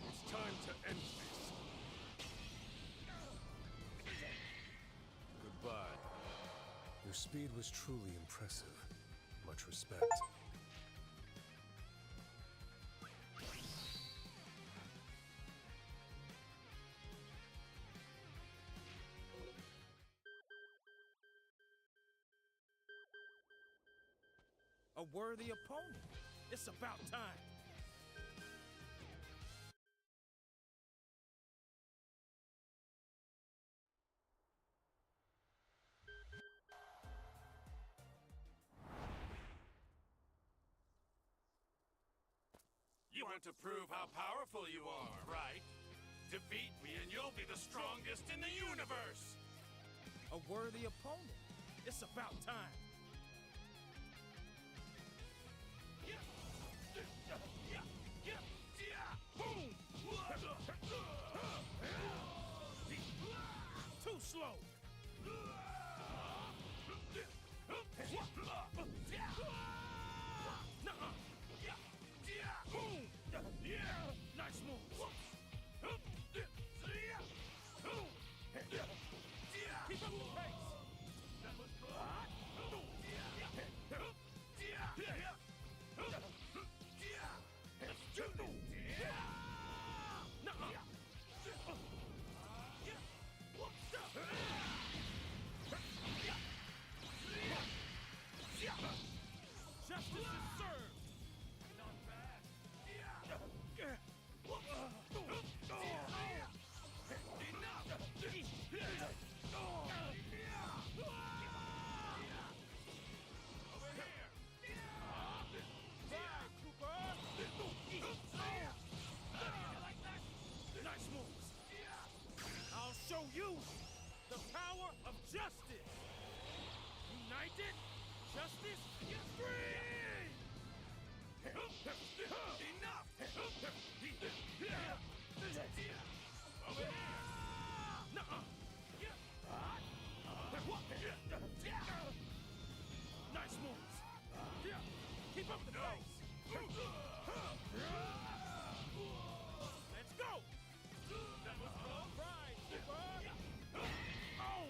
It's time to end this. Goodbye. Your speed was truly impressive. Much respect. A worthy opponent. It's about time. You want to prove how powerful you are, right? Defeat me and you'll be the strongest in the universe! A worthy opponent. It's about time. Boom! Too slow. Nuh-uh. Boom! Nice move. Keep up the pace. Justice is served. Not bad. Nice moves. I'll show you the power of justice. United, justice, free! Enough! Nuh-uh. Nice moves. Keep up the pace. Let's go. That was all right, Super. Oh!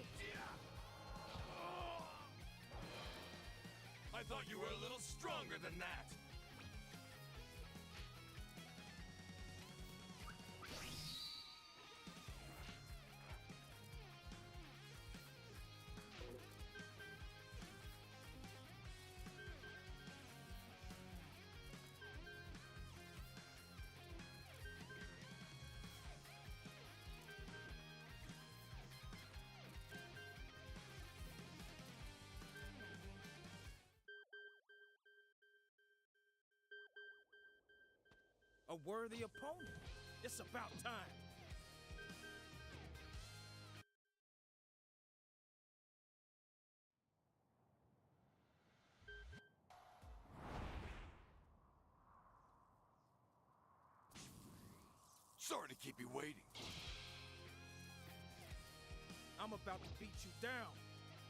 I thought you were a little stronger than that. A worthy opponent. It's about time. Sorry to keep you waiting. I'm about to beat you down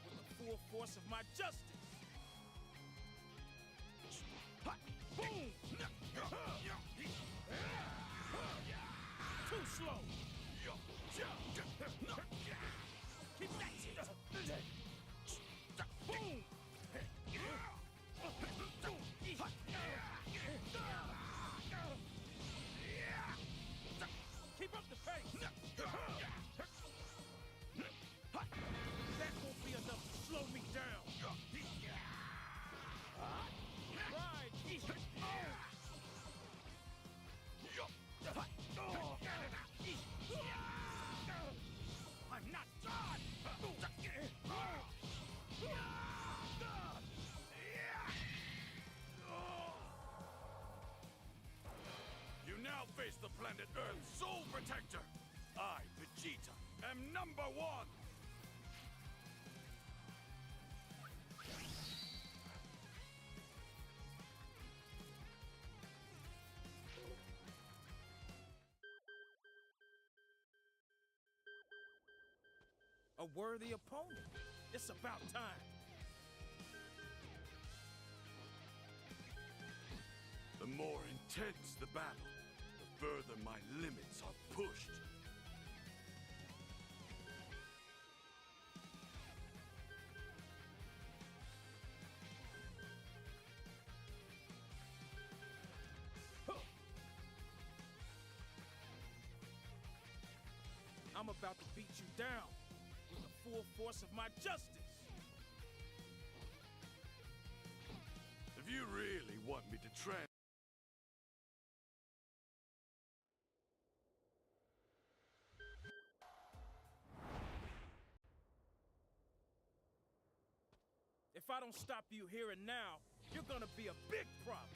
with the full force of my justice. Boom! Too slow. Keep that shit. Boom! Keep up the pace. That won't be enough to slow me down. Right. I'm not done. You now face the planet Earth's Soul Protector. I, Vegeta, am #1. A worthy opponent. It's about time. The more intense the battle, the further my limits are pushed. I'm about to beat you down with the full force of my justice. If you really want me to If I don't stop you here and now, you're gonna be a big problem.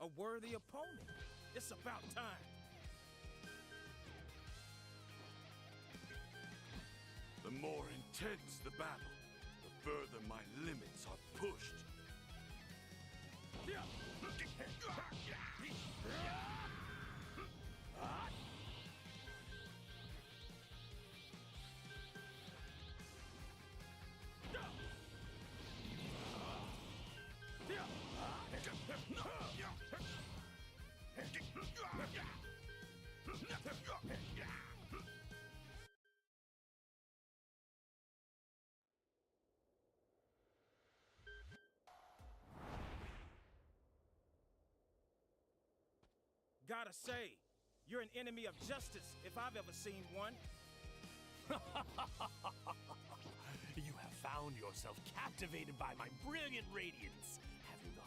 A worthy opponent. It's about time. The more intense the battle, the further my limits are pushed. Gotta say, you're an enemy of justice if I've ever seen one. You have found yourself captivated by my brilliant radiance, have you not?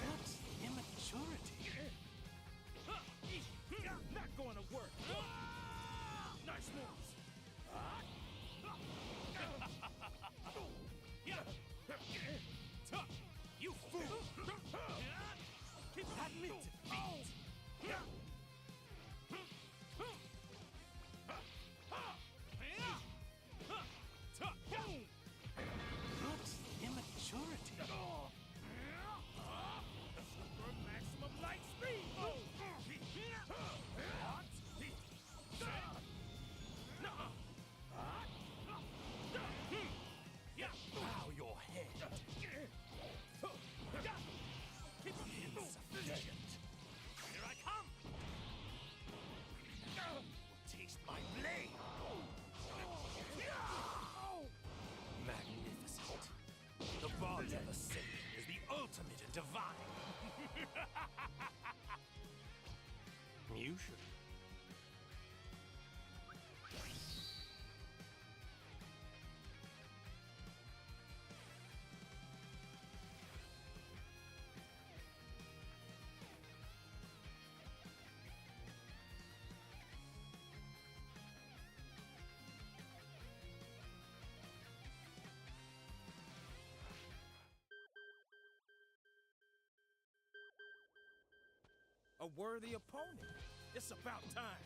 That's immaturity. Not going to work. Nice moves. You fool! Admit defeat! Looks immaturity. For maximum light speed. Bow your head. Insufficient. Here I come. Taste my blade. Magnificent. The bartender saying is the ultimate in divine. You should. A worthy opponent. It's about time.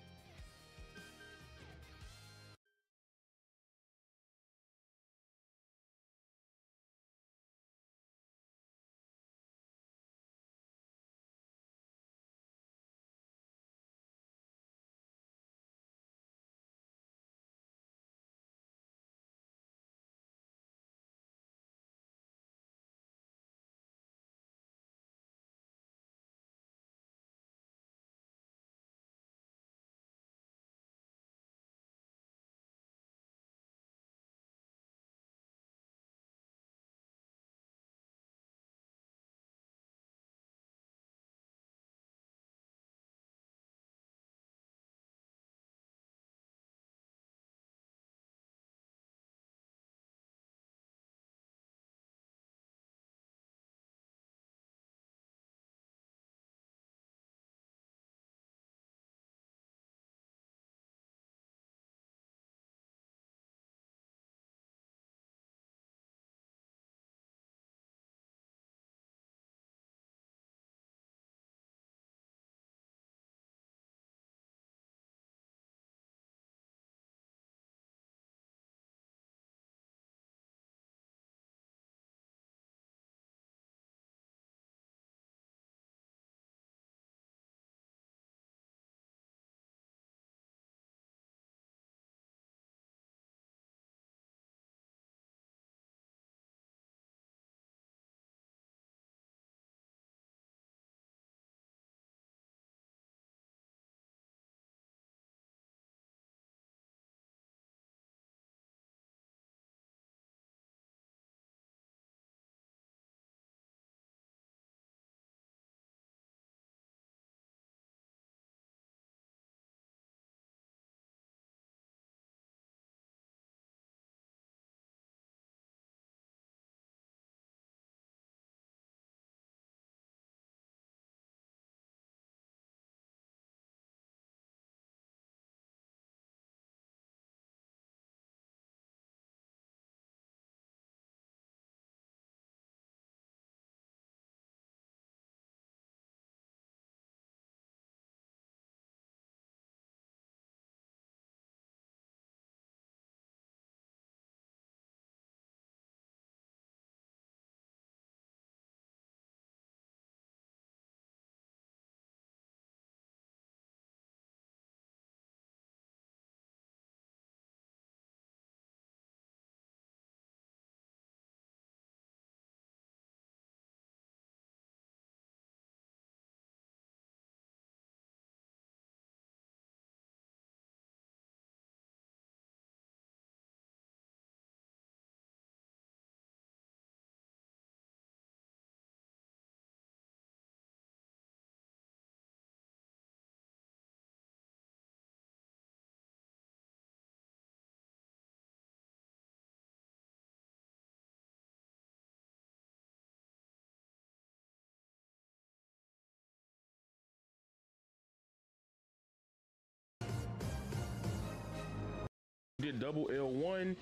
did double L1.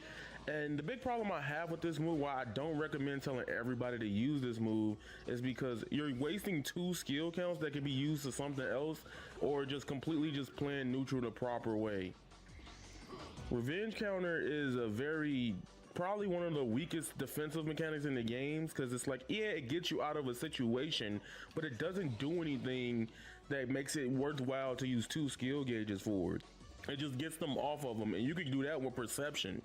And the big problem I have with this move, why I don't recommend telling everybody to use this move, is because you're wasting 2 skill counts that can be used to something else, or just completely just playing neutral the proper way. Revenge counter is probably one of the weakest defensive mechanics in the games, because it's like, yeah, it gets you out of a situation, but it doesn't do anything that makes it worthwhile to use 2 skill gauges for it. It just gets them off of them, and you can do that with perception.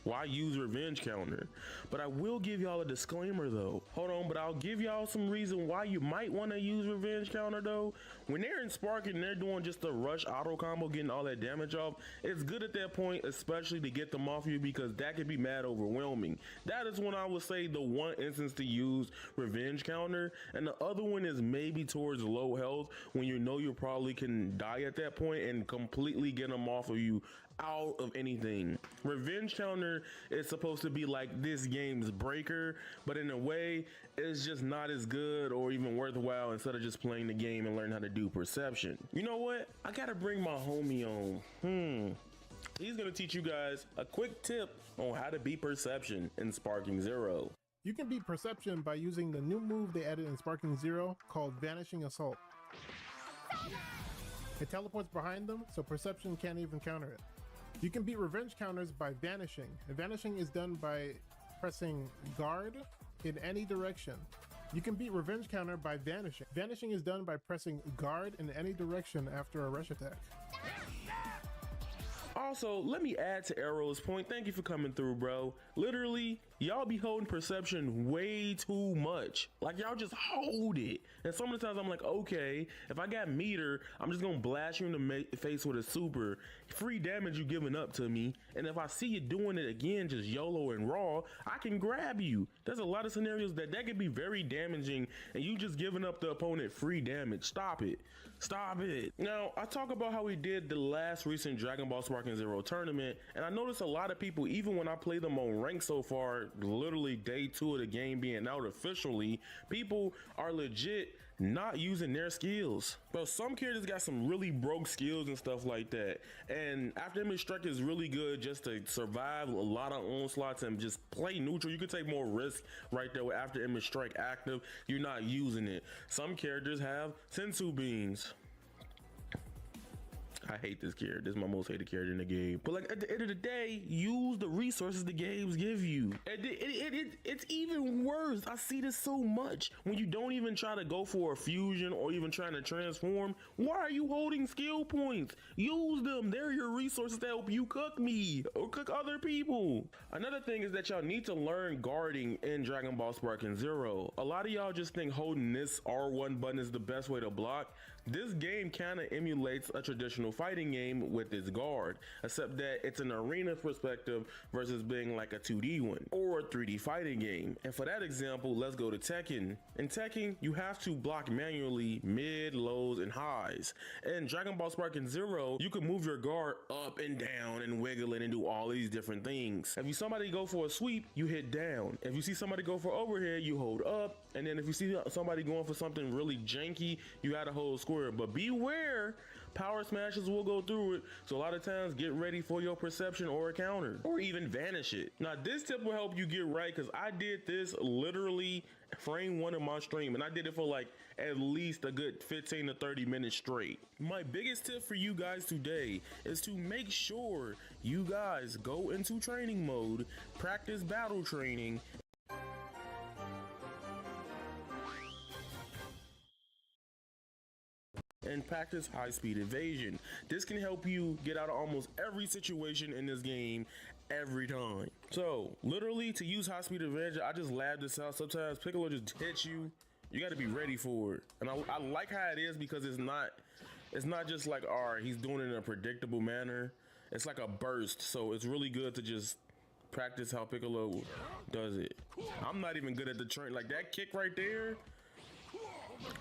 Why use revenge counter? But I will give y'all a disclaimer though. Hold on, but I'll give y'all some reason why you might want to use revenge counter though. When they're in Spark and they're doing just a rush auto combo, getting all that damage off, it's good at that point, especially to get them off you, because that could be mad overwhelming. That is when I would say the one instance to use revenge counter, and the other one is maybe towards low health, when you know you probably can die at that point and completely get them off of you out of anything. Revenge counter is supposed to be like this game's breaker, but in a way it's just not as good or even worthwhile instead of just playing the game and learn how to do perception. You know what? I gotta bring my homie on. He's gonna teach you guys a quick tip on how to beat perception in Sparking Zero. You can beat perception by using the new move they added in Sparking Zero called Vanishing Assault. It teleports behind them, so perception can't even counter it. You can beat revenge counters by vanishing. And vanishing is done by pressing guard in any direction. You can beat revenge counter by vanishing. Vanishing is done by pressing guard in any direction after a rush attack. Also, let me add to Arrow's point. Thank you for coming through, bro. Literally, y'all be holding perception way too much. Like, y'all just hold it. And some of the times I'm like, okay, if I got meter, I'm just gonna blast you in the face with a super. Free damage you giving up to me. And if I see you doing it again, just YOLO and raw, I can grab you. There's a lot of scenarios that could be very damaging, and you just giving up the opponent free damage. Stop it. Stop it. Now, I talk about how we did the last recent Dragon Ball Sparking Zero tournament, and I noticed a lot of people, even when I play them on rank so far, literally day 2 of the game being out officially, people are legit not using their skills. But some characters got some really broke skills and stuff like that, and After Image Strike is really good just to survive a lot of onslaughts and just play neutral. You can take more risk right there with After Image Strike active. You're not using it. Some characters have sensu beans. I hate this character. This is my most hated character in the game. But like, at the end of the day, use the resources the games give you. It's even worse. I see this so much. When you don't even try to go for a fusion or even trying to transform, why are you holding skill points? Use them. They're your resources to help you cook me or cook other people. Another thing is that y'all need to learn guarding in Dragon Ball Sparking Zero. A lot of y'all just think holding this R1 button is the best way to block. This game kind of emulates a traditional fighting game with its guard, except that it's an arena perspective versus being like a 2D one or a 3D fighting game. And for that example, let's go to Tekken. In Tekken, you have to block manually mid, lows, and highs. In Dragon Ball Sparking Zero, you can move your guard up and down and wiggle it and do all these different things. If you see somebody go for a sweep, you hit down. If you see somebody go for overhead, you hold up. And then if you see somebody going for something really janky, you gotta hold square. But beware, power smashes will go through it, so a lot of times get ready for your perception or a counter, or even vanish it. Now this tip will help you get right, because I did this literally frame 1 of my stream, and I did it for like at least a good 15 to 30 minutes straight. My biggest tip for you guys today is to make sure you guys go into training mode, practice battle training, and practice high-speed evasion. This can help you get out of almost every situation in this game every time. So literally, to use high-speed evasion, I just lab this out. Sometimes Piccolo just hits you. You got to be ready for it. And I like how it is, because it's not just like, all right, he's doing it in a predictable manner. It's like a burst, so it's really good to just practice how Piccolo does it. I'm not even good at the train. Like that kick right there,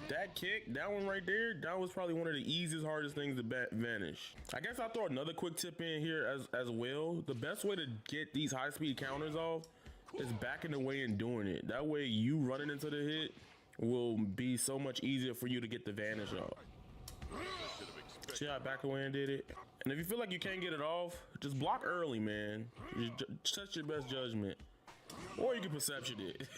that one right there, that was probably one of the easiest, hardest things to vanish. I guess I'll throw another quick tip in here as well. The best way to get these high-speed counters off is backing away and doing it. That way you running into the hit will be so much easier for you to get the vanish off. See how I backed away and did it? And if you feel like you can't get it off, just block early, man. Just test your best judgment. Or you can perception it.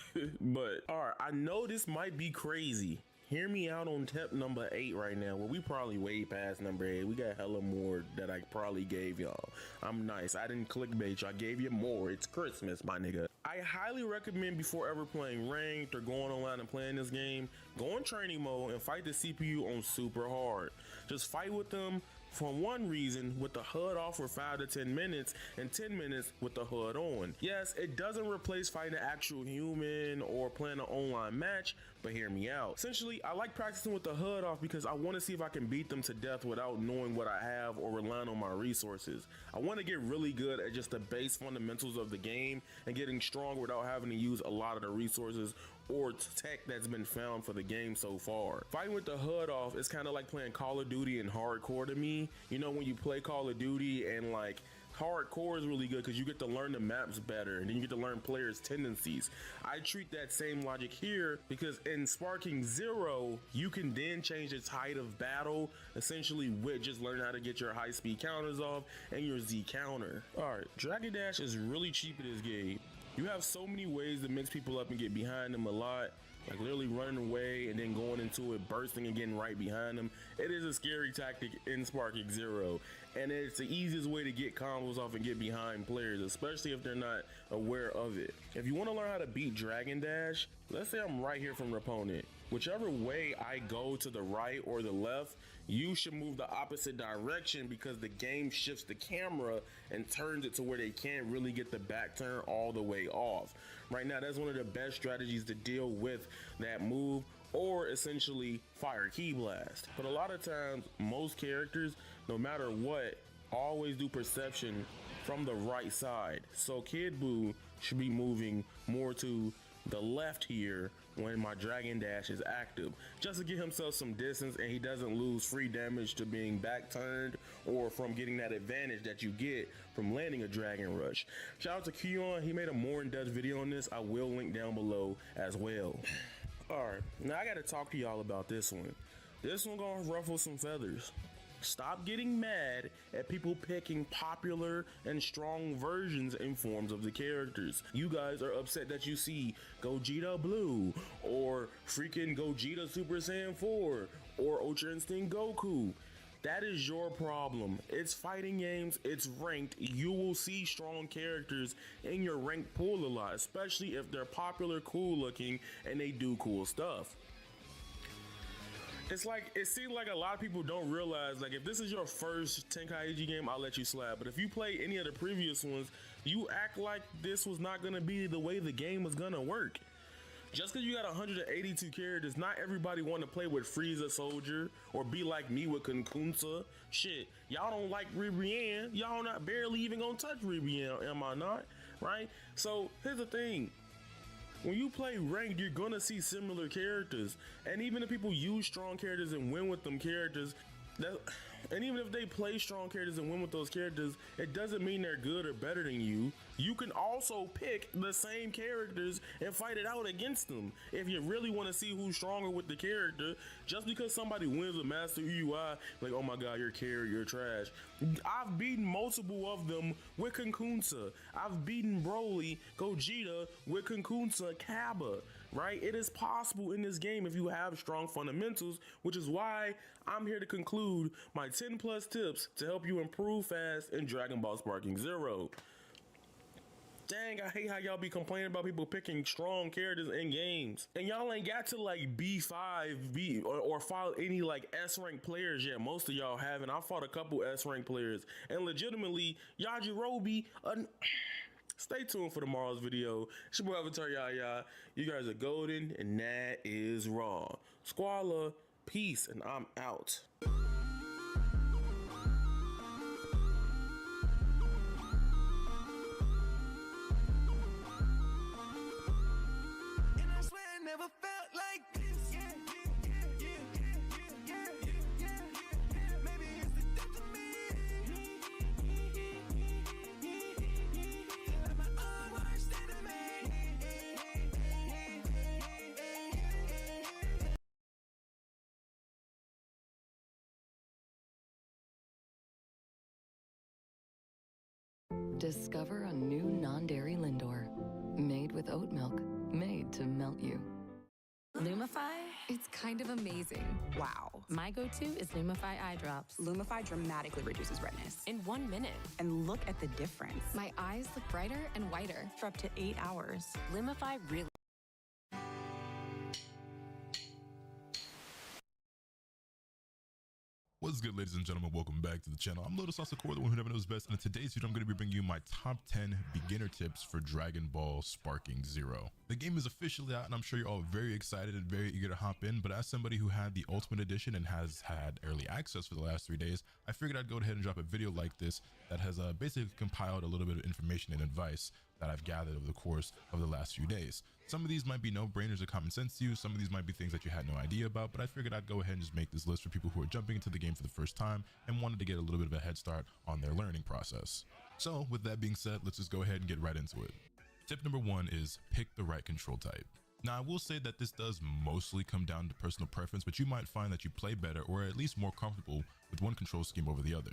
But, alright, I know this might be crazy. Hear me out on tip number 8 right now. Well, we probably way past number 8. We got hella more that I probably gave y'all. I'm nice. I didn't clickbait you. I gave you more. It's Christmas, my nigga. I highly recommend before ever playing ranked or going online and playing this game, go in training mode and fight the CPU on super hard. Just fight with them for one reason, with the HUD off for 5 to 10 minutes and 10 minutes with the HUD on. Yes, it doesn't replace fighting an actual human or playing an online match, but hear me out. Essentially, I like practicing with the HUD off because I want to see if I can beat them to death without knowing what I have or relying on my resources. I want to get really good at just the base fundamentals of the game and getting stronger without having to use a lot of the resources or tech that's been found for the game so far. Fighting with the HUD off is kind of like playing Call of Duty in hardcore to me. You know, when you play Call of Duty and like hardcore is really good because you get to learn the maps better and then you get to learn players' tendencies. I treat that same logic here because in Sparking Zero, you can then change its height of battle, essentially with just learning how to get your high speed counters off and your Z counter. Alright, Dragon Dash is really cheap in this game. You have so many ways to mix people up and get behind them a lot, like literally running away and then going into it, bursting and getting right behind them. It is a scary tactic in Sparking Zero, and it's the easiest way to get combos off and get behind players, especially if they're not aware of it. If you want to learn how to beat Dragon Dash, let's say I'm right here from the opponent. Whichever way I go, to the right or the left, you should move the opposite direction because the game shifts the camera and turns it to where they can't really get the back turn all the way off. Right now, that's one of the best strategies to deal with that move, or essentially fire key blast. But a lot of times, most characters, no matter what, always do perception from the right side. So Kid Buu should be moving more to the left here when my Dragon Dash is active, just to get himself some distance and he doesn't lose free damage to being back turned or from getting that advantage that you get from landing a Dragon Rush. Shout out to Keon, he made a more in-depth video on this. I will link down below as well. Alright, now I gotta talk to y'all about this one. This one gonna ruffle some feathers. Stop getting mad at people picking popular and strong versions and forms of the characters. You guys are upset that you see Gogeta Blue or freaking Gogeta Super Saiyan 4 or Ultra Instinct Goku. That is your problem. It's fighting games, it's ranked. You will see strong characters in your ranked pool a lot, especially if they're popular, cool looking, and they do cool stuff. It's like, it seems like a lot of people don't realize, like, if this is your first Tenkaichi game, I'll let you slap. But if you play any of the previous ones, you act like this was not gonna be the way the game was gonna work. Just because you got 182 characters, not everybody want to play with Frieza Soldier or be like me with Kunkunsa. Shit, y'all don't like Ribrianne. Y'all not barely even gonna touch Ribrianne, am I not? Right? So here's the thing. When you play ranked, you're gonna see similar characters, and even if people use strong characters and win with them characters, and even if they play strong characters and win with those characters, it doesn't mean they're good or better than you. You can also pick the same characters and fight it out against them if you really want to see who's stronger with the character. Just because somebody wins with Master UI, like, oh my god, you're carry, you're trash. I've beaten multiple of them with Kunkunsa. I've beaten Broly, Gogeta with Kunkunsa, Kaba, right? It is possible in this game if you have strong fundamentals, which is why I'm here to conclude my 10 plus tips to help you improve fast in Dragon Ball Sparking Zero. Dang, I hate how y'all be complaining about people picking strong characters in games. And y'all ain't got to like B5, or follow any like S rank players yet. Most of y'all haven't. I fought a couple S rank players. And legitimately, Yajirobe, stay tuned for tomorrow's video. It's your boy Avatar Yaya. You guys are golden and that is raw. Squala, peace, and I'm out. Never felt like Discover a new non-dairy Lindor. Made with oat milk. Made to melt you. Lumify? It's kind of amazing. Wow. My go-to is Lumify eye drops. Lumify dramatically reduces redness In 1 minute. and look at the difference My eyes look brighter and whiter. for up to 8 hours. Lumify really. What's good, ladies and gentlemen? Welcome back to the channel. I'm Lotus Asakura, the one who never knows best, and in today's video I'm going to be bringing you my top 10 beginner tips for Dragon Ball Sparking Zero. The game is officially out and I'm sure you're all very excited and very eager to hop in, but as somebody who had the Ultimate Edition and has had early access for the last 3 days, I figured I'd go ahead and drop a video like this that has basically compiled a little bit of information and advice that I've gathered over the course of the last few days. Some of these might be no-brainers or common sense to you, some of these might be things that you had no idea about, but I figured I'd go ahead and just make this list for people who are jumping into the game for the first time and wanted to get a little bit of a head start on their learning process. So with that being said, let's just go ahead and get right into it. Tip number 1 is pick the right control type. Now I will say that this does mostly come down to personal preference, but you might find that you play better or at least more comfortable with one control scheme over the other.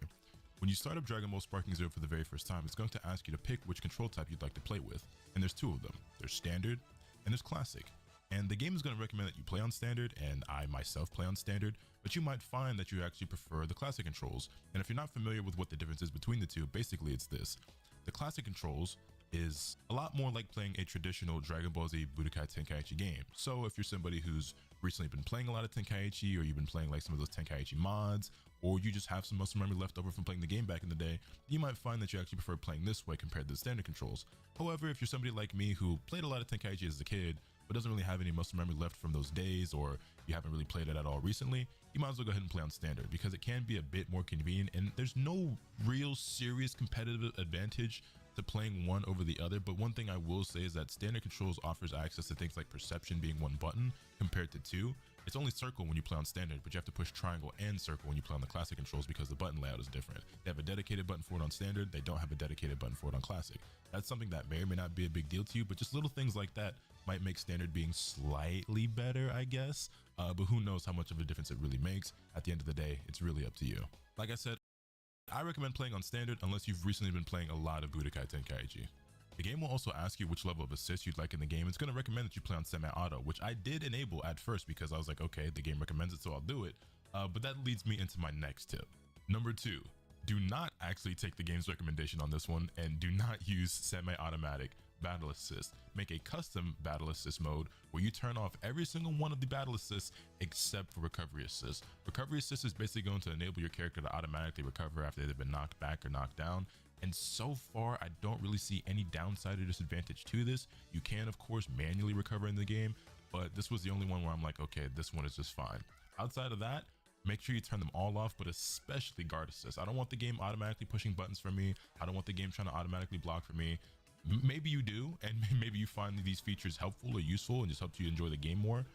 When you start up Dragon Ball Sparking Zero for the very first time, it's going to ask you to pick which control type you'd like to play with. And there's 2 of them. There's Standard and there's Classic. And the game is going to recommend that you play on Standard, and I myself play on Standard, but you might find that you actually prefer the Classic controls. And if you're not familiar with what the difference is between the two, basically it's this. The Classic controls is a lot more like playing a traditional Dragon Ball Z Budokai Tenkaichi game. So if you're somebody who's recently been playing a lot of Tenkaichi, or you've been playing like some of those Tenkaichi mods, or you just have some muscle memory left over from playing the game back in the day, you might find that you actually prefer playing this way compared to the standard controls. However, if you're somebody like me who played a lot of Tenkaichi as a kid, but doesn't really have any muscle memory left from those days, or you haven't really played it at all recently, you might as well go ahead and play on standard because it can be a bit more convenient and there's no real serious competitive advantage to playing one over the other. But one thing I will say is that standard controls offers access to things like perception being 1 button compared to 2. It's only circle when you play on standard, but you have to push triangle and circle when you play on the classic controls because the button layout is different. They have a dedicated button for it on standard, they don't have a dedicated button for it on classic. That's something that may or may not be a big deal to you, but just little things like that might make standard being slightly better, I guess. But who knows how much of a difference it really makes. At the end of the day, it's really up to you. Like I said, I recommend playing on standard unless you've recently been playing a lot of Budokai Tenkaichi. The game will also ask you which level of assist you'd like in the game. It's going to recommend that you play on semi-auto, which I did enable at first because I was like, okay, the game recommends it, so I'll do it. But that leads me into my next tip. Number 2, do not actually take the game's recommendation on this one and do not use semi-automatic battle assist. Make a custom battle assist mode where you turn off every single one of the battle assists except for recovery assist. Recovery assist is basically going to enable your character to automatically recover after they've been knocked back or knocked down. And so far, I don't really see any downside or disadvantage to this. You can, of course, manually recover in the game, but this was the only one where I'm like, okay, this one is just fine. Outside of that, make sure you turn them all off, but especially guard assist. I don't want the game automatically pushing buttons for me. I don't want the game trying to automatically block for me. Maybe you do, and maybe you find these features helpful or useful and just help you enjoy the game more.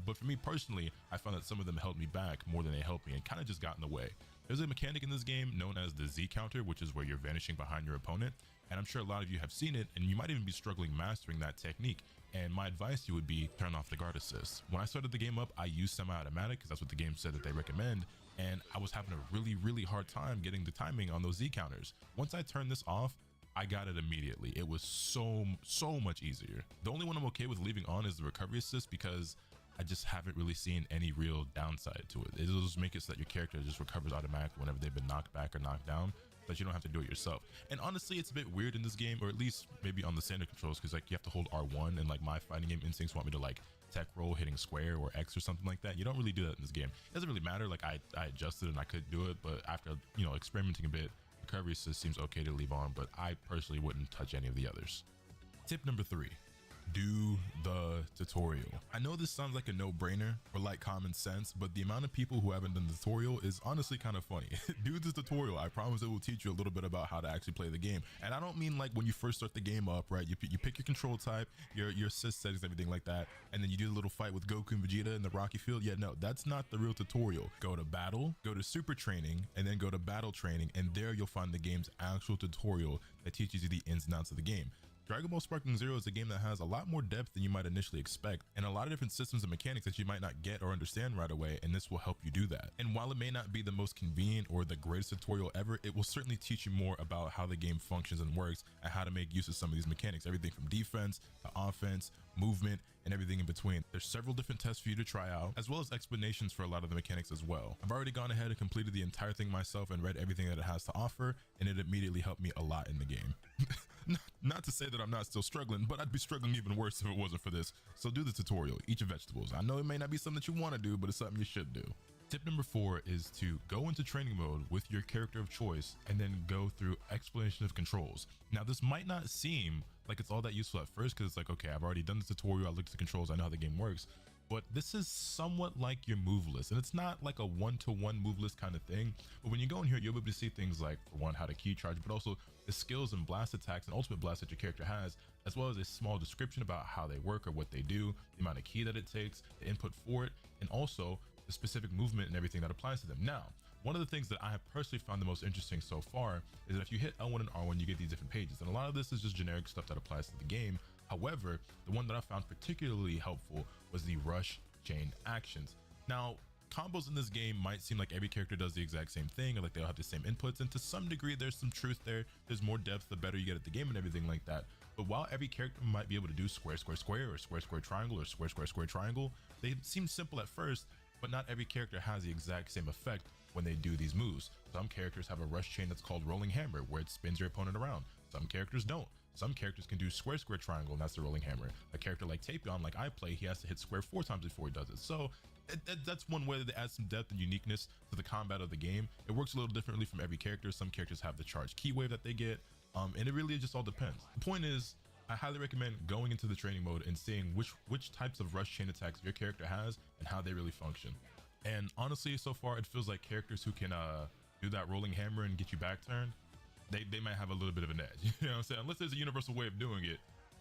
But for me personally, I found that some of them held me back more than they helped me and kind of just got in the way. There's a mechanic in this game known as the Z counter, which is where you're vanishing behind your opponent. And I'm sure a lot of you have seen it, and you might even be struggling mastering that technique. And my advice to you would be turn off the guard assist. When I started the game up, I used semi-automatic because that's what the game said that they recommend. And I was having a really hard time getting the timing on those Z counters. Once I turned this off, I got it immediately. It was so much easier. The only one I'm okay with leaving on is the recovery assist because I just haven't really seen any real downside to it. It'll just make it so that your character just recovers automatically whenever they've been knocked back or knocked down, so that you don't have to do it yourself. And honestly, it's a bit weird in this game, or at least maybe on the standard controls, because like you have to hold R1 and like my fighting game instincts want me to like tech roll hitting square or X or something like that. You don't really do that in this game. It doesn't really matter. Like I adjusted and I could do it, but after, you know, experimenting a bit, recovery assist seems okay to leave on, but I personally wouldn't touch any of the others. Tip number 3. Do the tutorial. I know this sounds like a no-brainer or like common sense, but the amount of people who haven't done the tutorial is honestly kind of funny. Do this tutorial. I promise it will teach you a little bit about how to actually play the game. And I don't mean like when you first start the game up, right? You pick your control type, your assist settings, everything like that, and then you do a little fight with Goku and Vegeta in the Rocky Field. Yeah, no, that's not the real tutorial. Go to battle, go to super training, and then go to battle training, and there you'll find the game's actual tutorial that teaches you the ins and outs of the game. Dragon Ball Sparking Zero is a game that has a lot more depth than you might initially expect, and a lot of different systems and mechanics that you might not get or understand right away, and this will help you do that. And while it may not be the most convenient or the greatest tutorial ever, it will certainly teach you more about how the game functions and works and how to make use of some of these mechanics, everything from defense to offense, movement, and everything in between. There's several different tests for you to try out, as well as explanations for a lot of the mechanics as well. I've already gone ahead and completed the entire thing myself and read everything that it has to offer, and it immediately helped me a lot in the game. Not to say that I'm not still struggling, but I'd be struggling even worse if it wasn't for this. So do the tutorial, eat your vegetables. I know it may not be something that you want to do, but it's something you should do. Tip number 4 is to go into training mode with your character of choice and then go through explanation of controls. Now, this might not seem like it's all that useful at first because it's like, okay, I've already done the tutorial, I looked at the controls, I know how the game works. But this is somewhat like your move list, and it's not like a one-to-one move list kind of thing. But when you go in here, you'll be able to see things like, for one, how to key charge, but also the skills and blast attacks and ultimate blast that your character has, as well as a small description about how they work or what they do, the amount of key that it takes, the input for it, and also the specific movement and everything that applies to them. Now, one of the things that I have personally found the most interesting so far is that if you hit L1 and R1, you get these different pages, and a lot of this is just generic stuff that applies to the game. However, the one that I found particularly helpful was the rush chain actions. Now, combos in this game might seem like every character does the exact same thing, or like they'll have the same inputs, and to some degree there's some truth there. There's more depth the better you get at the game and everything like that. But while every character might be able to do square square square or square square triangle or square square square triangle, they seem simple at first, but not every character has the exact same effect when they do these moves. Some characters have a rush chain that's called rolling hammer, where it spins your opponent around. Some characters don't. Some characters can do square square triangle, and that's the rolling hammer. A character like Tapion, like I play, he has to hit square 4 times before he does it. So that's one way that they add some depth and uniqueness to the combat of the game. It works a little differently from every character. Some characters have the charge key wave that they get, and it really just all depends. The point is, I highly recommend going into the training mode and seeing which types of rush chain attacks your character has and how they really function. And honestly, so far it feels like characters who can do that rolling hammer and get you back turned, they might have a little bit of an edge. You know what I'm saying? Unless there's a universal way of doing it,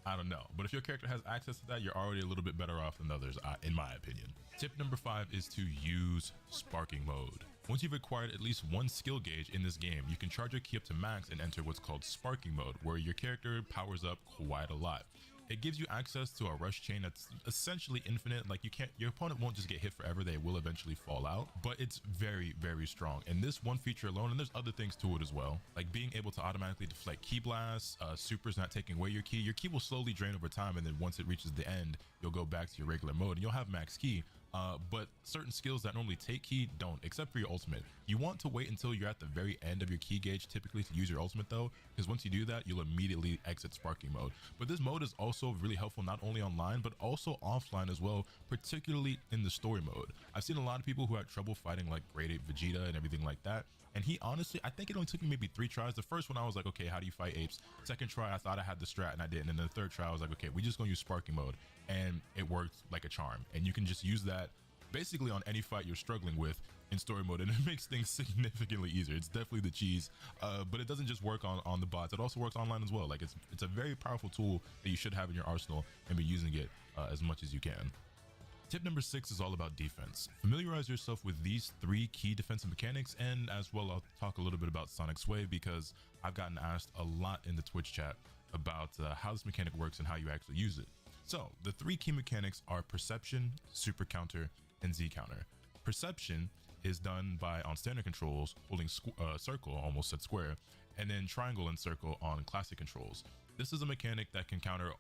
I don't know. But if your character has access to that, you're already a little bit better off than others, in my opinion. Tip number 5 is to use sparking mode. Once you've acquired at least one skill gauge in this game, you can charge your key up to max and enter what's called sparking mode, where your character powers up quite a lot. It gives you access to a rush chain that's essentially infinite. Like your opponent won't just get hit forever, they will eventually fall out, but it's very, very strong. And this one feature alone, and there's other things to it as well, like being able to automatically deflect key blasts, supers not taking away your key will slowly drain over time, and then once it reaches the end, you'll go back to your regular mode and you'll have max key. But certain skills that normally take key don't, except for your ultimate. You want to wait until you're at the very end of your key gauge typically to use your ultimate though, because once you do that, you'll immediately exit sparking mode. But this mode is also really helpful not only online, but also offline as well, particularly in the story mode. I've seen a lot of people who had trouble fighting like grade 8 Vegeta and everything like that. And he honestly, I think it only took me maybe 3 tries. The first one I was like, okay, how do you fight apes? Second try, I thought I had the strat and I didn't. And then the third try, I was like, okay, we're just gonna use sparking mode. And it worked like a charm. And you can just use that basically on any fight you're struggling with in story mode, and it makes things significantly easier. It's definitely the cheese, but it doesn't just work on the bots. It also works online as well. Like it's a very powerful tool that you should have in your arsenal and be using it as much as you can. Tip number 6 is all about defense. Familiarize yourself with these 3 key defensive mechanics, and as well I'll talk a little bit about Sonic Sway because I've gotten asked a lot in the Twitch chat about how this mechanic works and how you actually use it. So the 3 key mechanics are perception, super counter, and Z counter. Perception is done by on standard controls holding circle, almost said square, and then triangle and circle on classic controls. This is a mechanic that can counter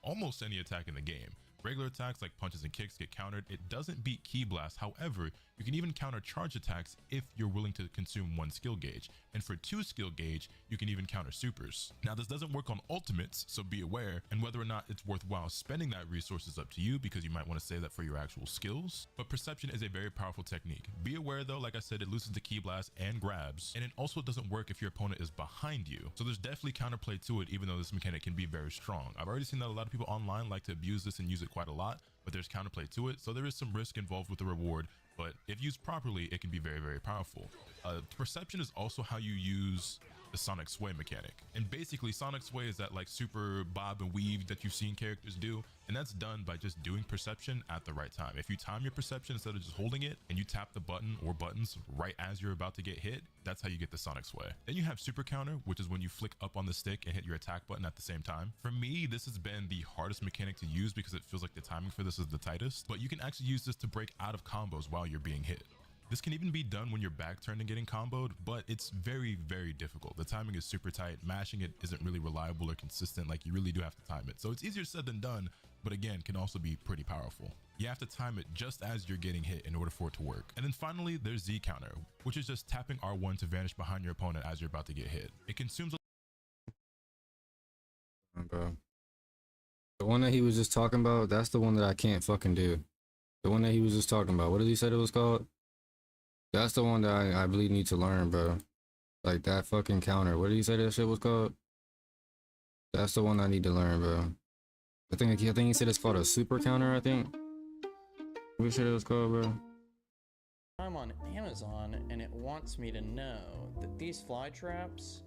almost any attack in the game. Regular attacks like punches and kicks get countered. It doesn't beat Key Blast. However, you can even counter charge attacks if you're willing to consume 1 skill gauge. And for 2 skill gauge, you can even counter supers. Now, this doesn't work on ultimates, so be aware. And whether or not it's worthwhile spending that resource is up to you, because you might want to save that for your actual skills. But perception is a very powerful technique. Be aware though, like I said, it loosens the Key Blast and grabs. And it also doesn't work if your opponent is behind you. So there's definitely counterplay to it, even though this mechanic can be very strong. I've already seen that a lot of people online like to abuse this and use it quite a lot, but there's counterplay to it. So there is some risk involved with the reward, but if used properly, it can be very, very powerful. Perception is also how you use the Sonic Sway mechanic. And basically Sonic Sway is that like super bob and weave that you've seen characters do, and that's done by just doing perception at the right time. If you time your perception instead of just holding it, and you tap the button or buttons right as you're about to get hit, that's how you get the Sonic Sway. Then you have super counter, which is when you flick up on the stick and hit your attack button at the same time. For me, this has been the hardest mechanic to use because it feels like the timing for this is the tightest, but you can actually use this to break out of combos while you're being hit. This can even be done when you're back turned and getting comboed, but it's very, very difficult. The timing is super tight. Mashing it isn't really reliable or consistent. Like, you really do have to time it. So it's easier said than done, but again, can also be pretty powerful. You have to time it just as you're getting hit in order for it to work. And then finally, there's Z counter, which is just tapping R1 to vanish behind your opponent as you're about to get hit. It consumes bro. The one that he was just talking about, that's the one that I can't fucking do. The one that he was just talking about, what did he say it was called? That's the one that I really need to learn, bro. Like that fucking counter. What did he say that shit was called? That's the one I need to learn, bro. I think he said it's called a super counter, I think. What shit it was called, bro? I'm on Amazon and it wants me to know that these fly traps,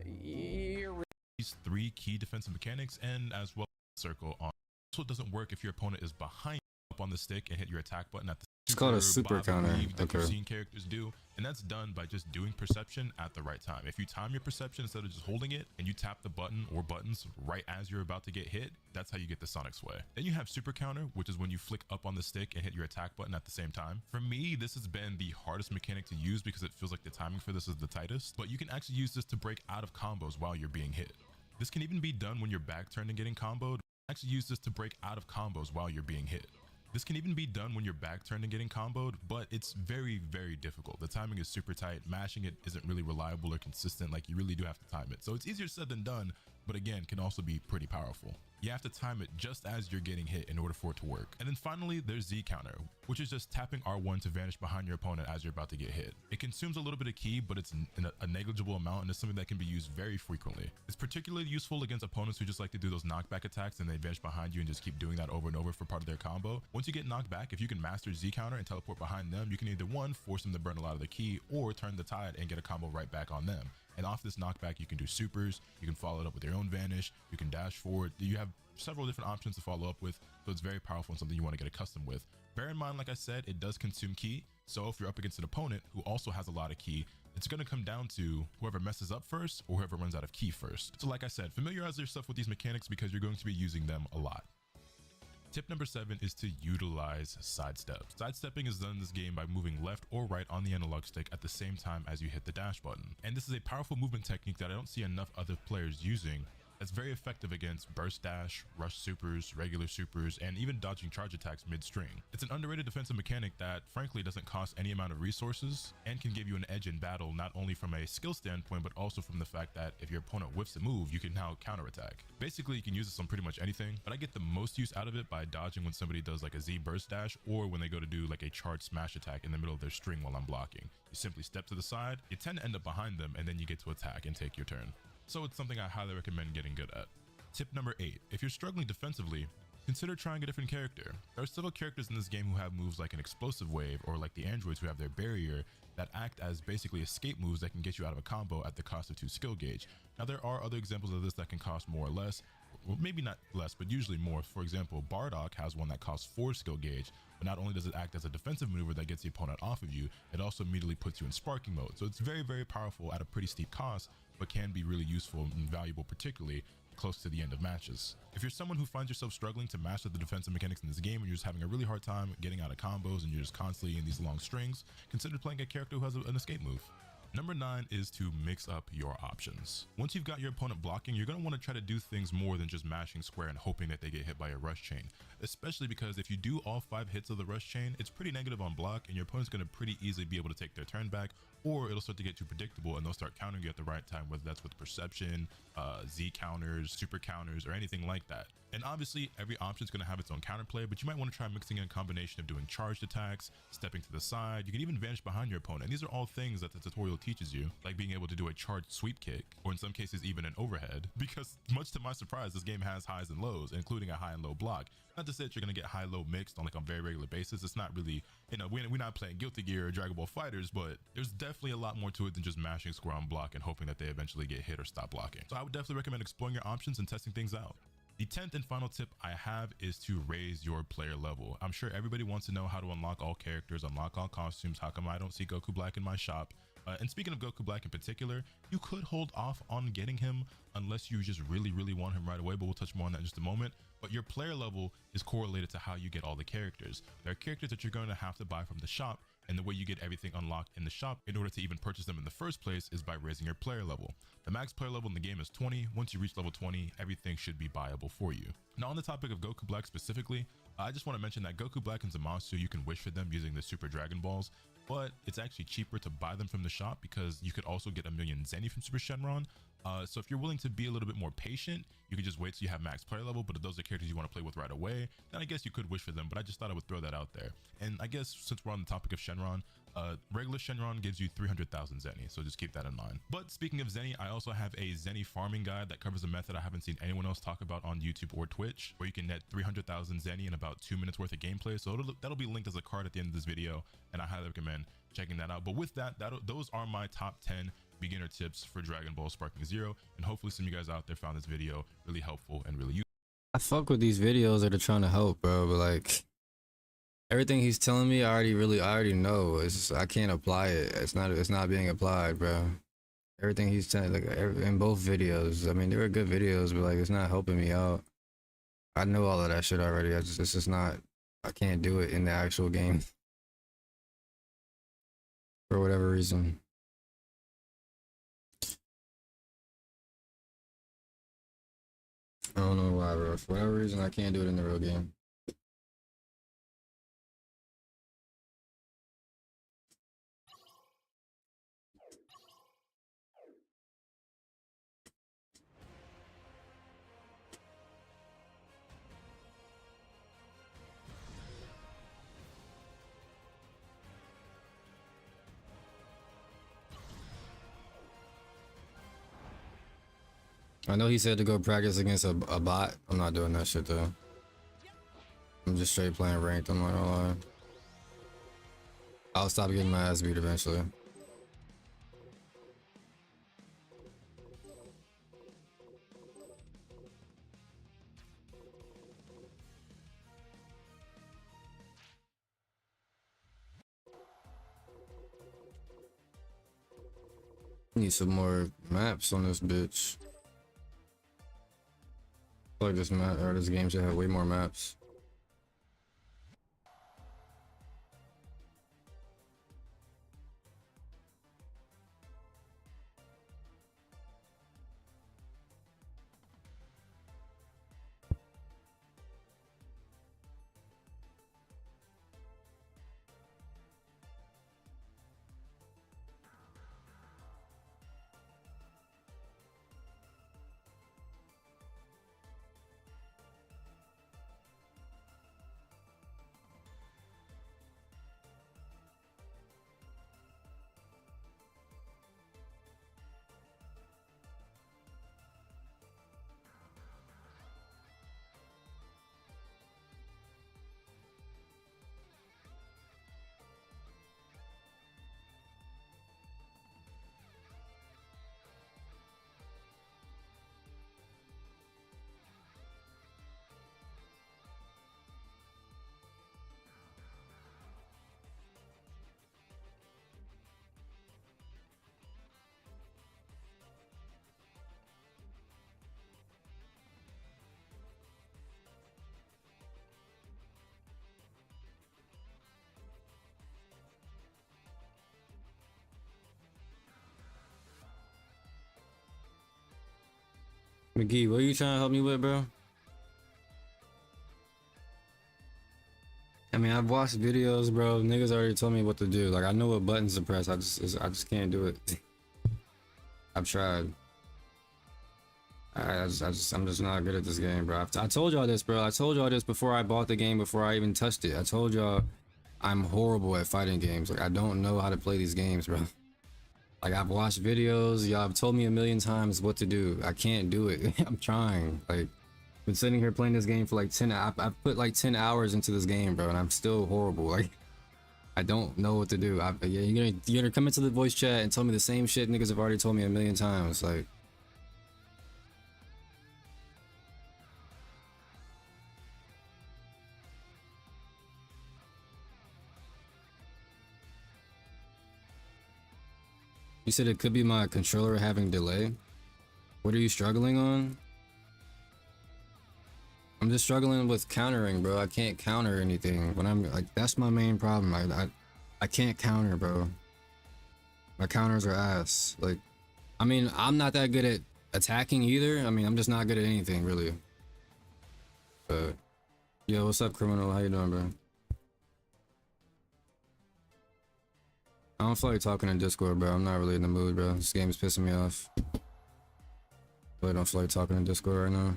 these 3 key defensive mechanics, and as well circle on. So it doesn't work if your opponent is behind you up on the stick and hit your attack button at the it's called a super counter. That you've seen characters do, and that's done by just doing perception at the right time. If you time your perception instead of just holding it, and you tap the button or buttons right as you're about to get hit, that's how you get the Sonic Sway. Then you have super counter, which is when you flick up on the stick and hit your attack button at the same time. For me, this has been the hardest mechanic to use because it feels like the timing for this is the tightest, but you can actually use this to break out of combos while you're being hit. This can even be done when you're back turned and getting comboed. Actually use this to break out of combos while you're being hit. This can even be done when you're back turned and getting comboed, but it's very, very difficult. The timing is super tight. Mashing it isn't really reliable or consistent. Like, you really do have to time it. So it's easier said than done, but again, can also be pretty powerful. You have to time it just as you're getting hit in order for it to work. And then finally, there's Z counter, which is just tapping R1 to vanish behind your opponent as you're about to get hit. It consumes a little bit of ki, but it's a negligible amount, and it's something that can be used very frequently. It's particularly useful against opponents who just like to do those knockback attacks and they vanish behind you and just keep doing that over and over for part of their combo. Once you get knocked back, if you can master Z counter and teleport behind them, you can either one, force them to burn a lot of the ki, or turn the tide and get a combo right back on them. And off this knockback, you can do supers, you can follow it up with your own vanish, you can dash forward. You have several different options to follow up with, so it's very powerful and something you want to get accustomed with. Bear in mind, like I said, it does consume ki, so if you're up against an opponent who also has a lot of ki, it's going to come down to whoever messes up first or whoever runs out of ki first. So like I said, familiarize yourself with these mechanics because you're going to be using them a lot. Tip number 7 is to utilize sidestep. Sidestepping is done in this game by moving left or right on the analog stick at the same time as you hit the dash button. And this is a powerful movement technique that I don't see enough other players using. That's very effective against burst dash, rush supers, regular supers, and even dodging charge attacks mid-string. It's an underrated defensive mechanic that frankly doesn't cost any amount of resources and can give you an edge in battle, not only from a skill standpoint, but also from the fact that if your opponent whiffs a move, you can now counterattack. Basically, you can use this on pretty much anything, but I get the most use out of it by dodging when somebody does like a Z burst dash or when they go to do like a charge smash attack in the middle of their string while I'm blocking. You simply step to the side, you tend to end up behind them, and then you get to attack and take your turn. So it's something I highly recommend getting good at. Tip number 8, if you're struggling defensively, consider trying a different character. There are several characters in this game who have moves like an explosive wave or like the androids who have their barrier that act as basically escape moves that can get you out of a combo at the cost of 2 skill gauge. Now there are other examples of this that can cost more or less, or maybe not less, but usually more. For example, Bardock has one that costs 4 skill gauge, but not only does it act as a defensive maneuver that gets the opponent off of you, it also immediately puts you in sparking mode. So it's very, very powerful at a pretty steep cost, but can be really useful and valuable, particularly close to the end of matches. If you're someone who finds yourself struggling to master the defensive mechanics in this game and you're just having a really hard time getting out of combos and you're just constantly in these long strings, consider playing a character who has an escape move. Number 9 is to mix up your options. Once you've got your opponent blocking, you're going to want to try to do things more than just mashing square and hoping that they get hit by a rush chain, especially because if you do all 5 hits of the rush chain, it's pretty negative on block and your opponent's going to pretty easily be able to take their turn back, or it'll start to get too predictable and they'll start countering you at the right time, whether that's with perception, Z counters, super counters, or anything like that. And obviously every option is going to have its own counterplay, but you might want to try mixing in a combination of doing charged attacks, stepping to the side. You can even vanish behind your opponent. And these are all things that the tutorial tutorial teaches you, like being able to do a charged sweep kick, or in some cases even an overhead, because much to my surprise, this game has highs and lows, including a high and low block. Not to say that you're gonna get high-low mixed on like a very regular basis. It's not really, you know, we're not playing Guilty Gear or Dragon Ball Fighters, but there's definitely a lot more to it than just mashing square on block and hoping that they eventually get hit or stop blocking. So I would definitely recommend exploring your options and testing things out. The 10th and final tip I have is to raise your player level. I'm sure everybody wants to know how to unlock all characters, unlock all costumes. How come I don't see Goku Black in my shop? And speaking of Goku Black in particular, you could hold off on getting him unless you just really want him right away, but we'll touch more on that in just a moment. But your player level is correlated to how you get all the characters. There are characters that you're going to have to buy from the shop, and the way you get everything unlocked in the shop in order to even purchase them in the first place is by raising your player level. The max player level in the game is 20. Once you reach level 20, everything should be buyable for you. Now on the topic of Goku Black specifically, I just want to mention that Goku Black and Zamasu, you can wish for them using the Super Dragon Balls, but it's actually cheaper to buy them from the shop because you could also get 1,000,000 Zenny from Super Shenron. So if you're willing to be a little bit more patient, you can just wait till you have max player level, but if those are characters you want to play with right away, then I guess you could wish for them, but I just thought I would throw that out there. And I guess since we're on the topic of Shenron, regular Shenron gives you 300,000 Zenny, so just keep that in mind. But speaking of Zenny, I also have a Zenny farming guide that covers a method I haven't seen anyone else talk about on YouTube or Twitch, where you can net 300,000 Zenny in about 2 minutes worth of gameplay. So that'll be linked as a card at the end of this video, and I highly recommend checking that out. But with that, those are my top 10 beginner tips for Dragon Ball Sparking Zero, and hopefully some of you guys out there found this video really helpful and really useful. I fuck with these videos that are trying to help, bro, but like everything he's telling me, I already know. It's just, I can't apply it. It's not being applied, bro. Everything he's telling, like in both videos, I mean, they were good videos, but like it's not helping me out. I know all of that shit already. It's just not. I can't do it in the actual game for whatever reason. I don't know why, bro. For whatever reason, I can't do it in the real game. I know he said to go practice against a bot. I'm not doing that shit though. I'm just straight playing ranked. I'm not gonna lie. I'll stop getting my ass beat eventually. Need some more maps on this bitch. I feel like this map or this game should have way more maps. McGee, what are you trying to help me with, bro? I mean, I've watched videos, bro. Niggas already told me what to do. Like, I know what buttons to press. I just can't do it. I've tried. I'm just not good at this game, bro. I told y'all this, bro. I told y'all this before I bought the game, before I even touched it. I told y'all I'm horrible at fighting games. Like, I don't know how to play these games, bro. Like, I've watched videos, y'all have told me a million times what to do. I can't do it. I'm trying. Like, been sitting here playing this game for like 10. I've put like 10 hours into this game, bro, and I'm still horrible. Like, I don't know what to do. Yeah, you're gonna come into the voice chat and tell me the same shit niggas have already told me a million times. Like, you said it could be my controller having delay. What are you struggling on? I'm just struggling with countering, bro. I can't counter anything when I'm like, that's my main problem. I can't counter, bro. My counters are ass. Like, I mean, I'm not that good at attacking either. I mean, I'm just not good at anything really. But yo, what's up, criminal? How you doing, bro? I don't feel like talking in Discord, bro. I'm not really in the mood, bro. This game is pissing me off. Really don't feel like talking in Discord right now.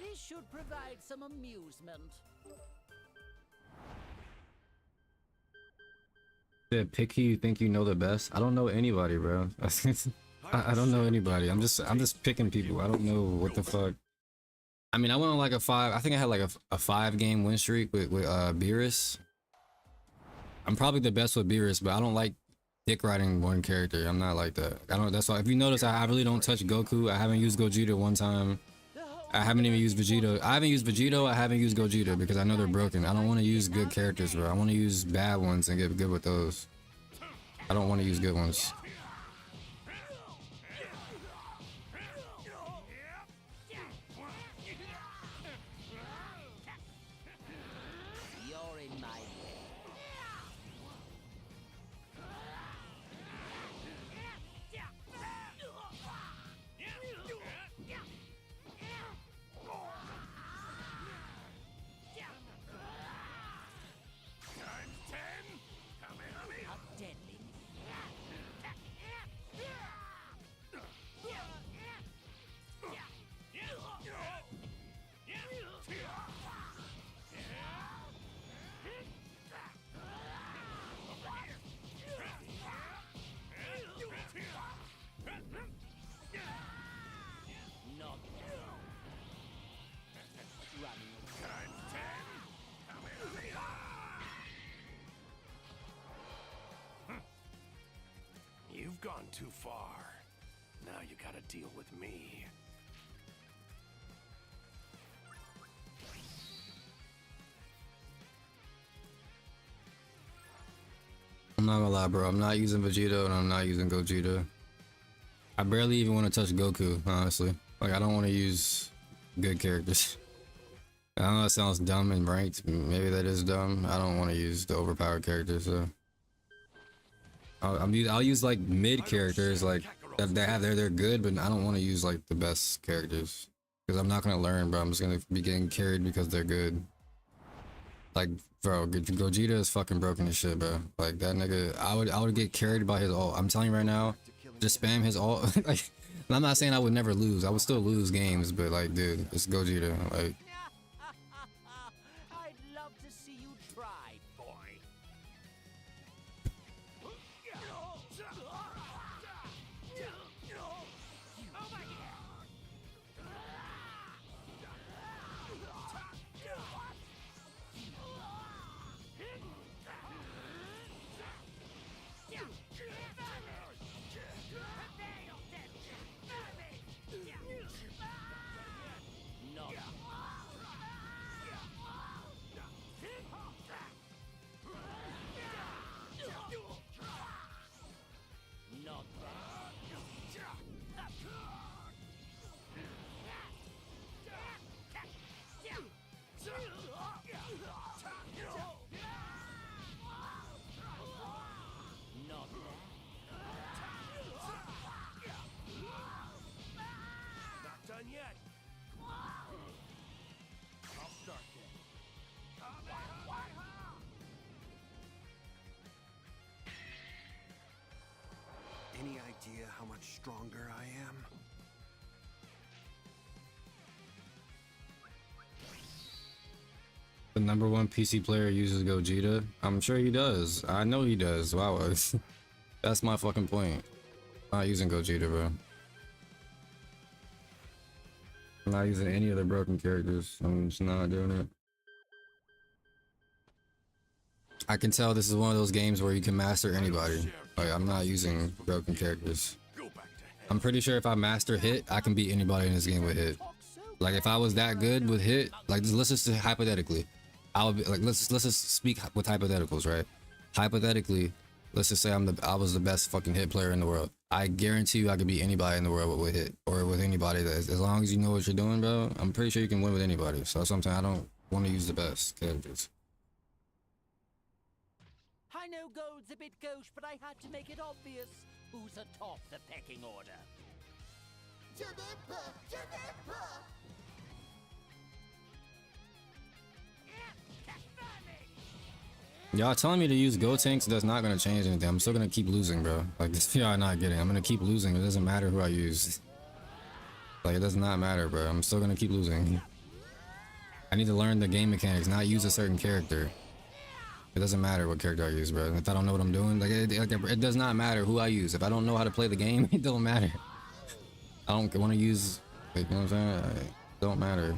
This should provide some amusement. Pick who you think you know the best. I don't know anybody, bro. I don't know anybody. I'm just picking people. I don't know what the fuck. I mean, I went on like a 5. I think I had like a 5-game win streak with Beerus. I'm probably the best with Beerus, but I don't like dick riding one character. I'm not like that. I don't. That's why if you notice, I really don't touch Goku. I haven't used Gogeta one time. I haven't even used Vegeta. I haven't used Vegito. I haven't used Gogeta because I know they're broken. I don't want to use good characters, bro. I want to use bad ones and get good with those. I don't want to use good ones. You're in my way. You've gone too far. Now you gotta deal with me. I'm not gonna lie, bro. I'm not using Vegito and I'm not using Gogeta. I barely even want to touch Goku, honestly. Like, I don't want to use good characters. I know that sounds dumb and ranked. Maybe that is dumb. I don't want to use the overpowered characters, so I'll use like mid characters, like they're good, but I don't want to use like the best characters because I'm not gonna learn, bro. I'm just gonna be getting carried because they're good. Like, bro, Gogeta is fucking broken as shit, bro. Like, that nigga, I would get carried by his ult. I'm telling you right now, just spam his ult. Like, I'm not saying I would never lose. I would still lose games, but like, dude, it's Gogeta. Like, I'd love to see you try, boy. idea how much stronger I am? The #1 PC player uses Gogeta. I'm sure he does. I know he does. Wow. That's my fucking point. I'm not using Gogeta, bro. I'm not using any of the broken characters. I'm just not doing it. I can tell this is one of those games where you can master anybody. Like, I'm not using broken characters. I'm pretty sure if I master hit, I can beat anybody in this game with hit. Like, if I was that good with hit, like, let's just say hypothetically, I would be like, let's just speak with hypotheticals, right? Hypothetically, let's just say I was the best fucking hit player in the world. I guarantee you I could beat anybody in the world with hit, or with anybody that, as long as you know what you're doing, bro. I'm pretty sure you can win with anybody. So sometimes I don't want to use the best characters. I know gold's a bit gauche, but I had to make it obvious who's atop the pecking order. Y'all telling me to use Go Tanks, that's not gonna change anything. I'm still gonna keep losing, bro. Like, this y'all not getting. I'm gonna keep losing. It doesn't matter who I use. Like, it does not matter, bro. I'm still gonna keep losing. I need to learn the game mechanics, not use a certain character. It doesn't matter what character I use, bro. If I don't know what I'm doing, like it does not matter who I use. If I don't know how to play the game, it don't matter. I don't want to use, like, you know what I'm saying? It don't matter.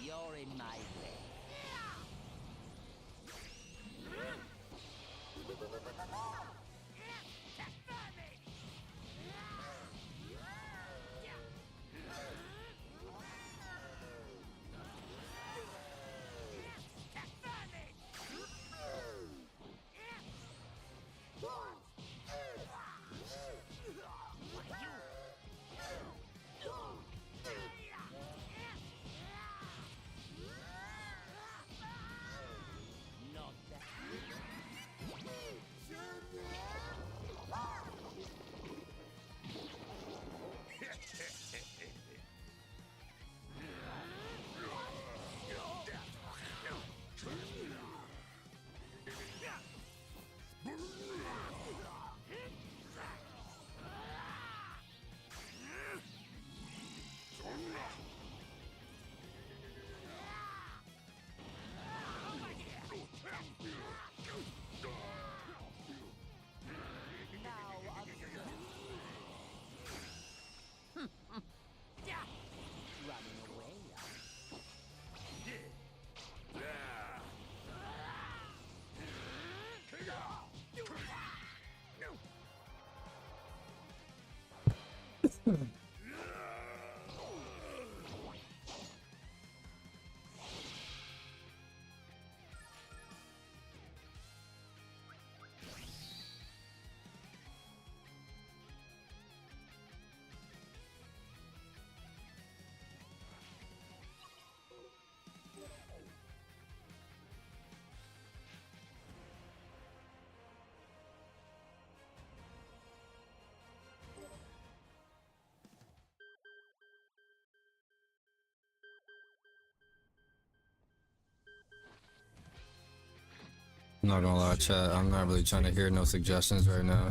You're in my way. I'm not gonna lie, chat. I'm not really trying to hear no suggestions right now.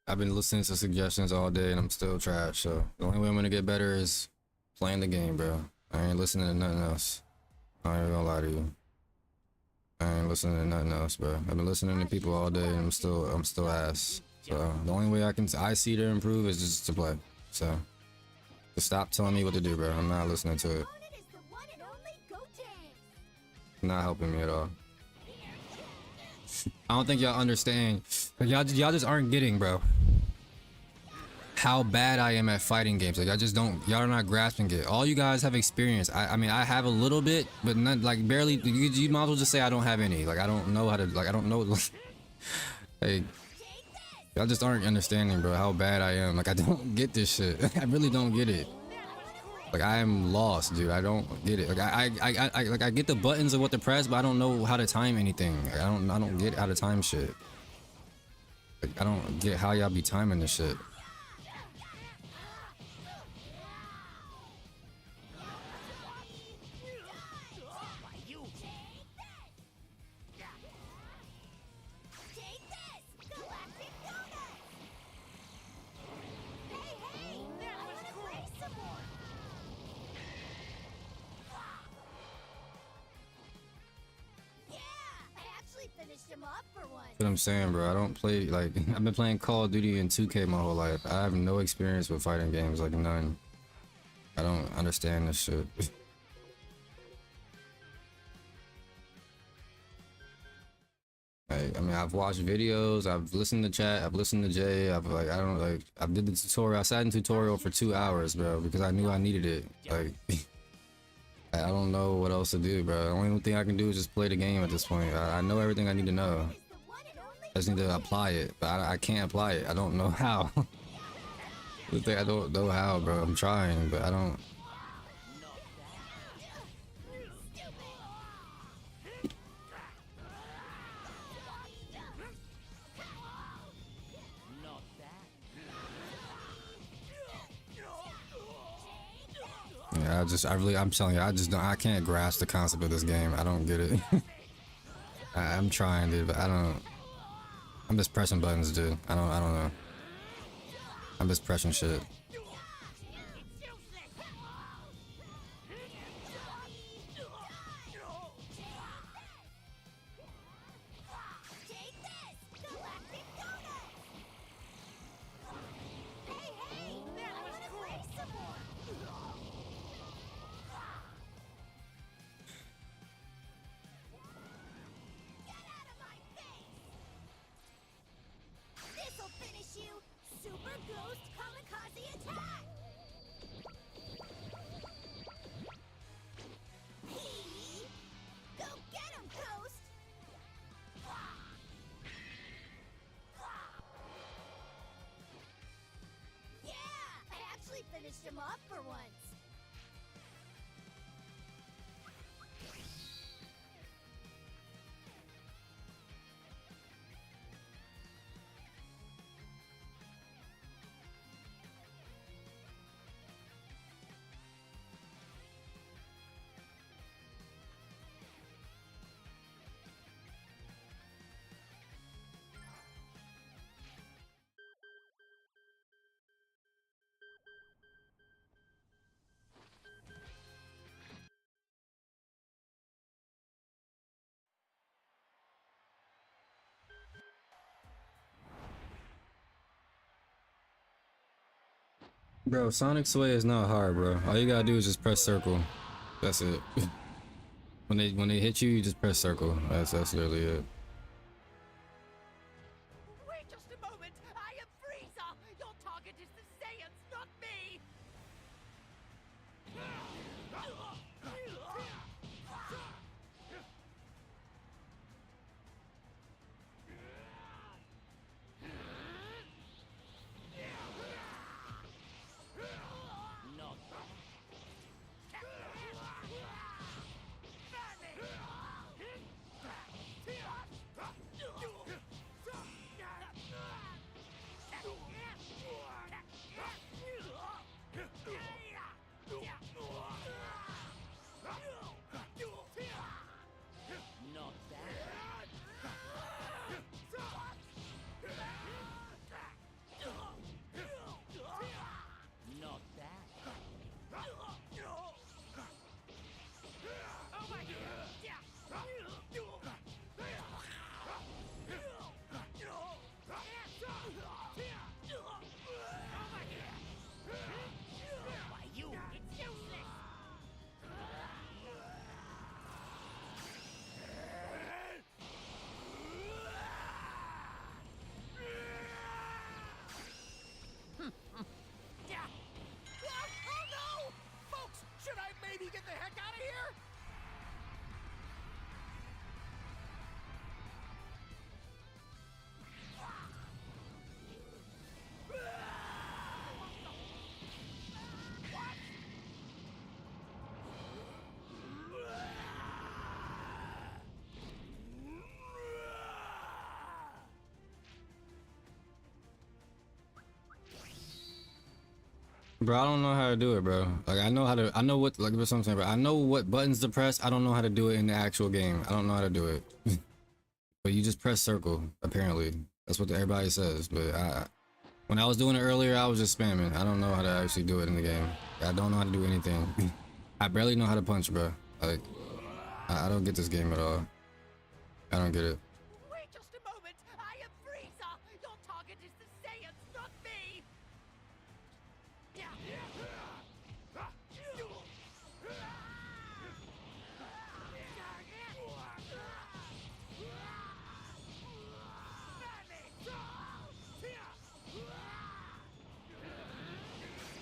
I've been listening to suggestions all day and I'm still trash. So the only way I'm gonna get better is playing the game, bro. I ain't listening to nothing else. I ain't gonna lie to you. I ain't listening to nothing else, bro. I've been listening to people all day and I'm still ass. So the only way I see to improve is just to play. So just stop telling me what to do, bro. I'm not listening to it. Not helping me at all. I don't think y'all understand. Y'all just aren't getting, bro, how bad I am at fighting games. Like, y'all are not grasping it. All you guys have experience. I mean, I have a little bit, but not, like, barely. You might as well just say I don't have any. Like, I don't know how to, like, I don't know. Like, y'all just aren't understanding, bro, how bad I am. Like, I don't get this shit. I really don't get it. Like I am lost, dude. I don't get it. Like I get the buttons of what to press, but I don't know how to time anything. Like, I don't get how to time shit. Like I don't get how y'all be timing this shit. What I'm saying, bro, I don't play, like, I've been playing Call of Duty and 2K my whole life. I have no experience with fighting games, like none. I don't understand this shit. Like, I mean, I've watched videos, I've listened to chat, I've listened to Jay, I did the tutorial, I sat in tutorial for 2 hours, bro, because I knew I needed it. Like, I don't know what else to do, bro. The only thing I can do is just play the game at this point. I know everything I need to know. I just need to apply it, but I can't apply it. I don't know how. I don't know how, bro. I'm trying, but I don't. Yeah, I'm telling you, I can't grasp the concept of this game. I don't get it. I'm trying, dude, but I'm just pressing buttons, dude. I don't know. I'm just pressing shit. Finished him up for once. Bro, Sonic Sway is not hard, bro. All you gotta do is just press circle. That's it. When they hit you, you just press circle. That's literally it. Wait just a moment! I am Frieza! Your target is the Saiyans, not me! Bro, I don't know how to do it, bro. Like, I know what, like, what's I'm saying, bro. I know what buttons to press. I don't know how to do it in the actual game. I don't know how to do it. But you just press circle, apparently. That's what everybody says. But when I was doing it earlier, I was just spamming. I don't know how to actually do it in the game. I don't know how to do anything. I barely know how to punch, bro. Like, I don't get this game at all. I don't get it. Wait just a moment. I am Frieza. Your target is the Saiyans, not me.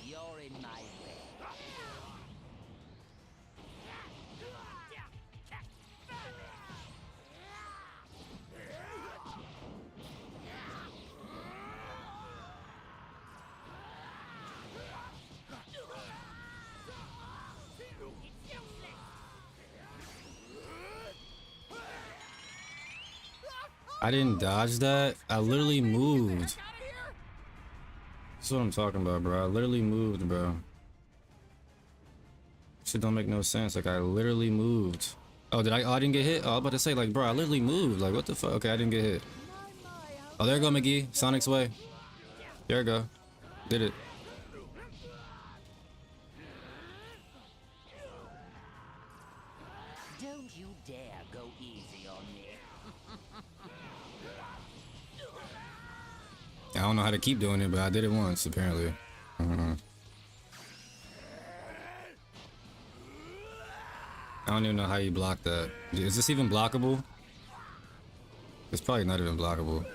You're in my way. I didn't dodge that. I literally moved. That's what I'm talking about, bro. I literally moved, bro. Shit don't make no sense. Like, I literally moved. Oh, did I? Oh, I didn't get hit? Oh, I was about to say, like, bro, I literally moved. Like, what the fuck? Okay, I didn't get hit. Oh, there you go, McGee. Sonic's way. There you go. Did it. Don't you dare go easy on me. I don't know how to keep doing it, but I did it once, apparently. I don't even know how you block that. Is this even blockable? It's probably not even blockable.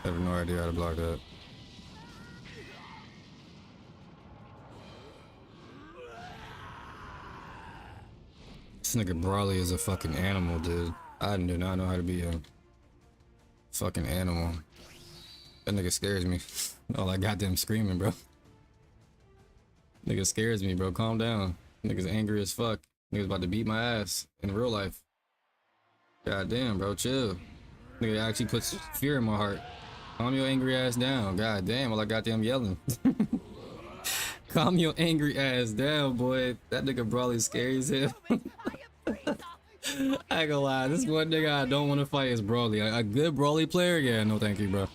I have no idea how to block that. This nigga Brawley is a fucking animal, dude. I do not know how to beat him. Fucking animal. That nigga scares me. All that goddamn screaming, bro. Nigga scares me, bro. Calm down. Nigga's angry as fuck. Nigga's about to beat my ass in real life. God damn, bro. Chill. Nigga actually puts fear in my heart. Calm your angry ass down. God damn, all I goddamn yelling. Calm your angry ass down, boy. That nigga Brawley scary as hell. I ain't gonna lie. This one nigga I don't want to fight is Brawley. A good Brawley player? Yeah, no thank you, bro.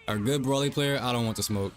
A good Brawley player? I don't want to smoke.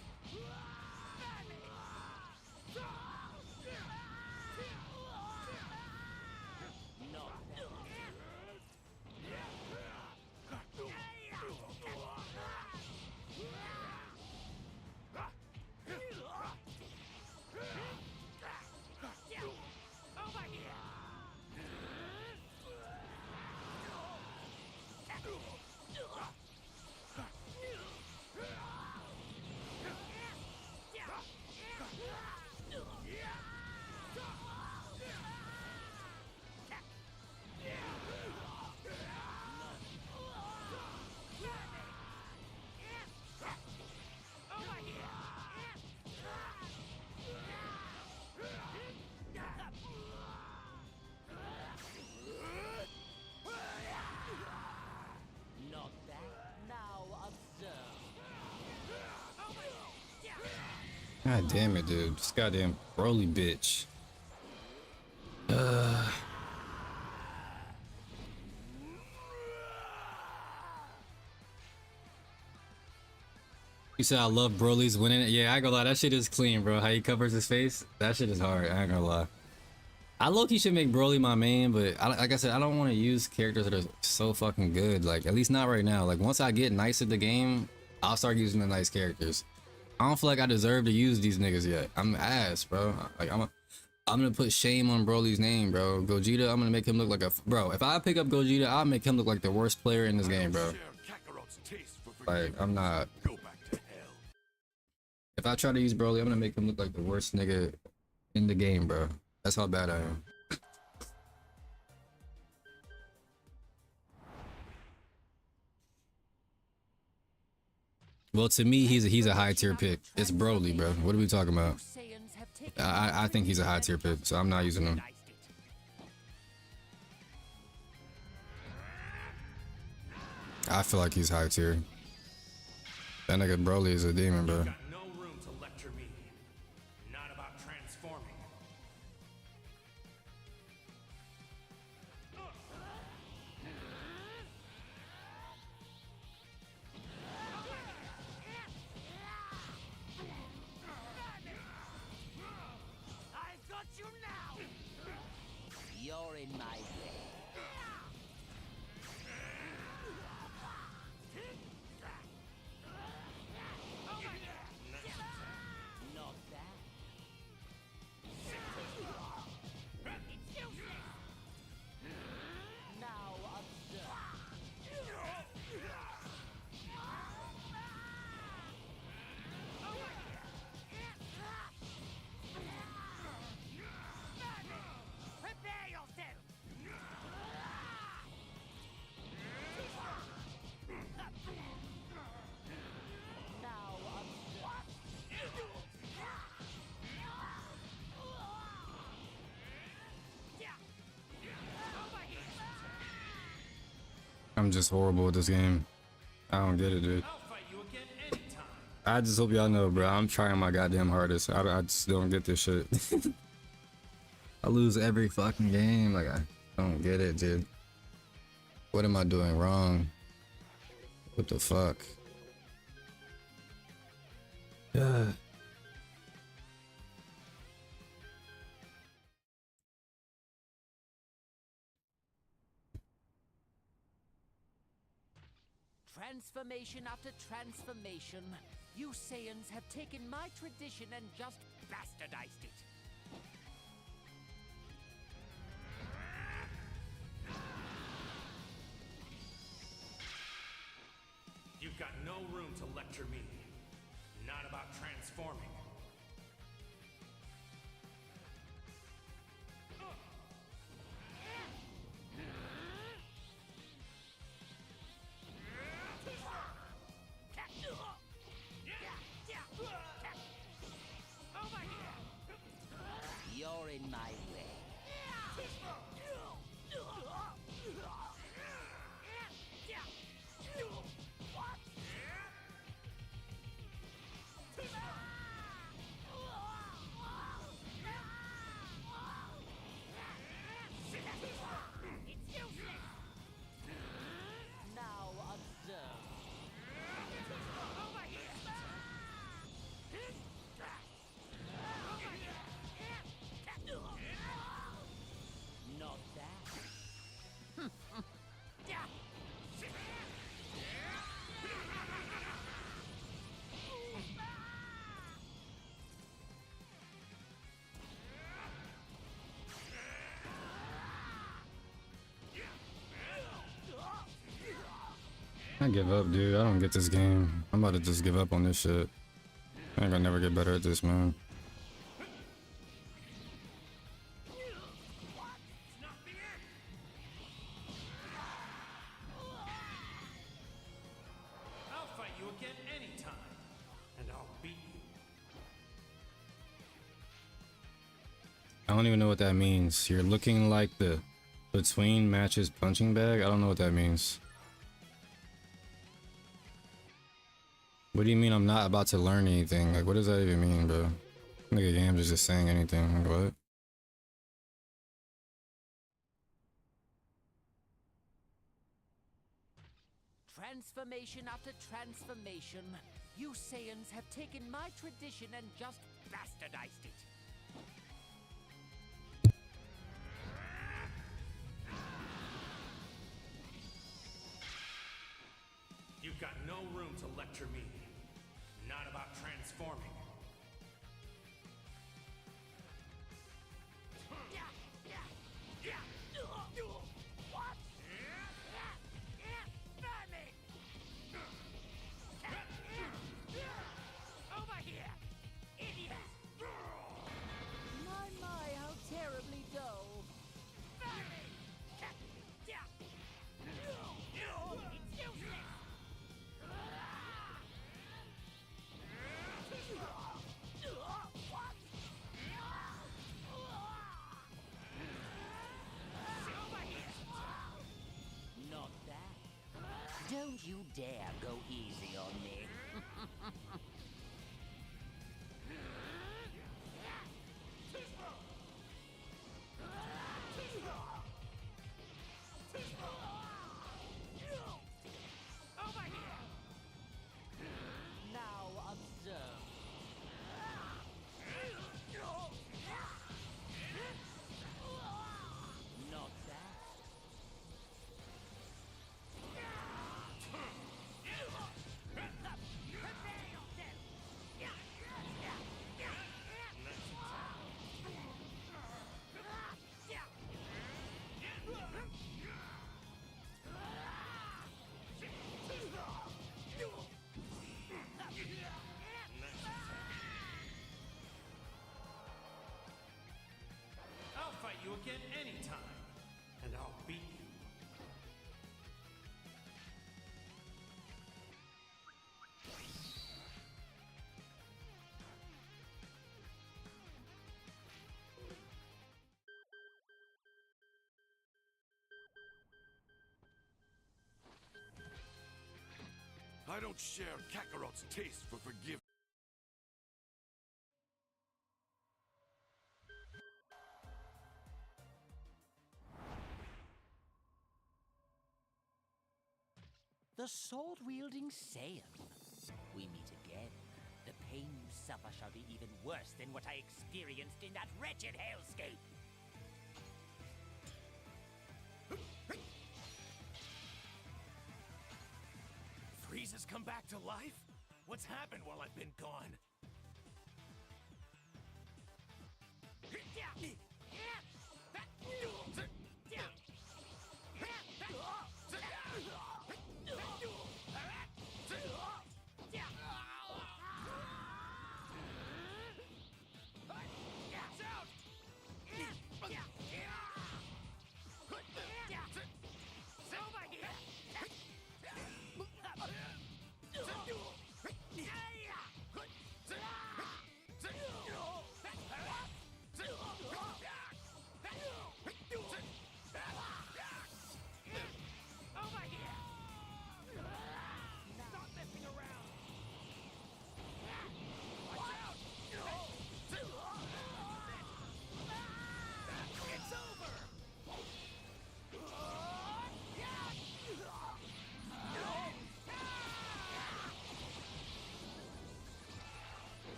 God damn it, dude. This goddamn Broly bitch. You said I love Broly's winning it. Yeah, I ain't gonna lie. That shit is clean, bro. How he covers his face. That shit is hard. I ain't gonna lie. I low-key should make Broly my main, but like I said, I don't want to use characters that are so fucking good. Like, at least not right now. Like, once I get nice at the game, I'll start using the nice characters. I don't feel like I deserve to use these niggas yet. I'm ass, bro. Like, I'm gonna put shame on Broly's name, bro. Gogeta, I'm gonna make him look like a bro. If I pick up Gogeta, I'll make him look like the worst player in this game, bro. Like, I'm not. If I try to use Broly, I'm gonna make him look like the worst nigga in the game, bro. That's how bad I am. Well, to me, he's a high tier pick. It's Broly, bro. What are we talking about? I think he's a high tier pick, so I'm not using him. I feel like he's high tier. That nigga Broly is a demon, bro. in my way. Not bad. It's useless. Now prepare yourself. I'm just horrible at this game. I don't get it, dude. I just hope y'all know, bro. I'm trying my goddamn hardest. I just don't get this shit. I lose every fucking game. Like, I don't get it, dude. What am I doing wrong? What the fuck? Yeah. Transformation after transformation, you Saiyans have taken my tradition and just bastardized it. You've got no room to lecture me. Not about transforming. You're in my way. It's useless. Now observe. Over here. Not that. I give up, dude. I don't get this game. I'm about to just give up on this shit. I ain't gonna never get better at this, man. I'll fight you again anytime, and I'll beat you. I don't even know what that means. You're looking like the between matches punching bag? I don't know what that means. What do you mean I'm not about to learn anything? Like, what does that even mean, bro? Nigga Yams is just saying anything. Like, what? Transformation after transformation, you Saiyans have taken my tradition and just bastardized it. You've got no room to lecture me. Not about transforming. What? Over here, idiot! My, how terribly dull. It's useless. Not that. Don't you dare go easy on me. Over here. Now observe. Not I don't share Kakarot's taste for forgiveness. The sword-wielding Saiyan. We meet again. The pain you suffer shall be even worse than what I experienced in that wretched hellscape. Frieza's come back to life? What's happened while I've been gone?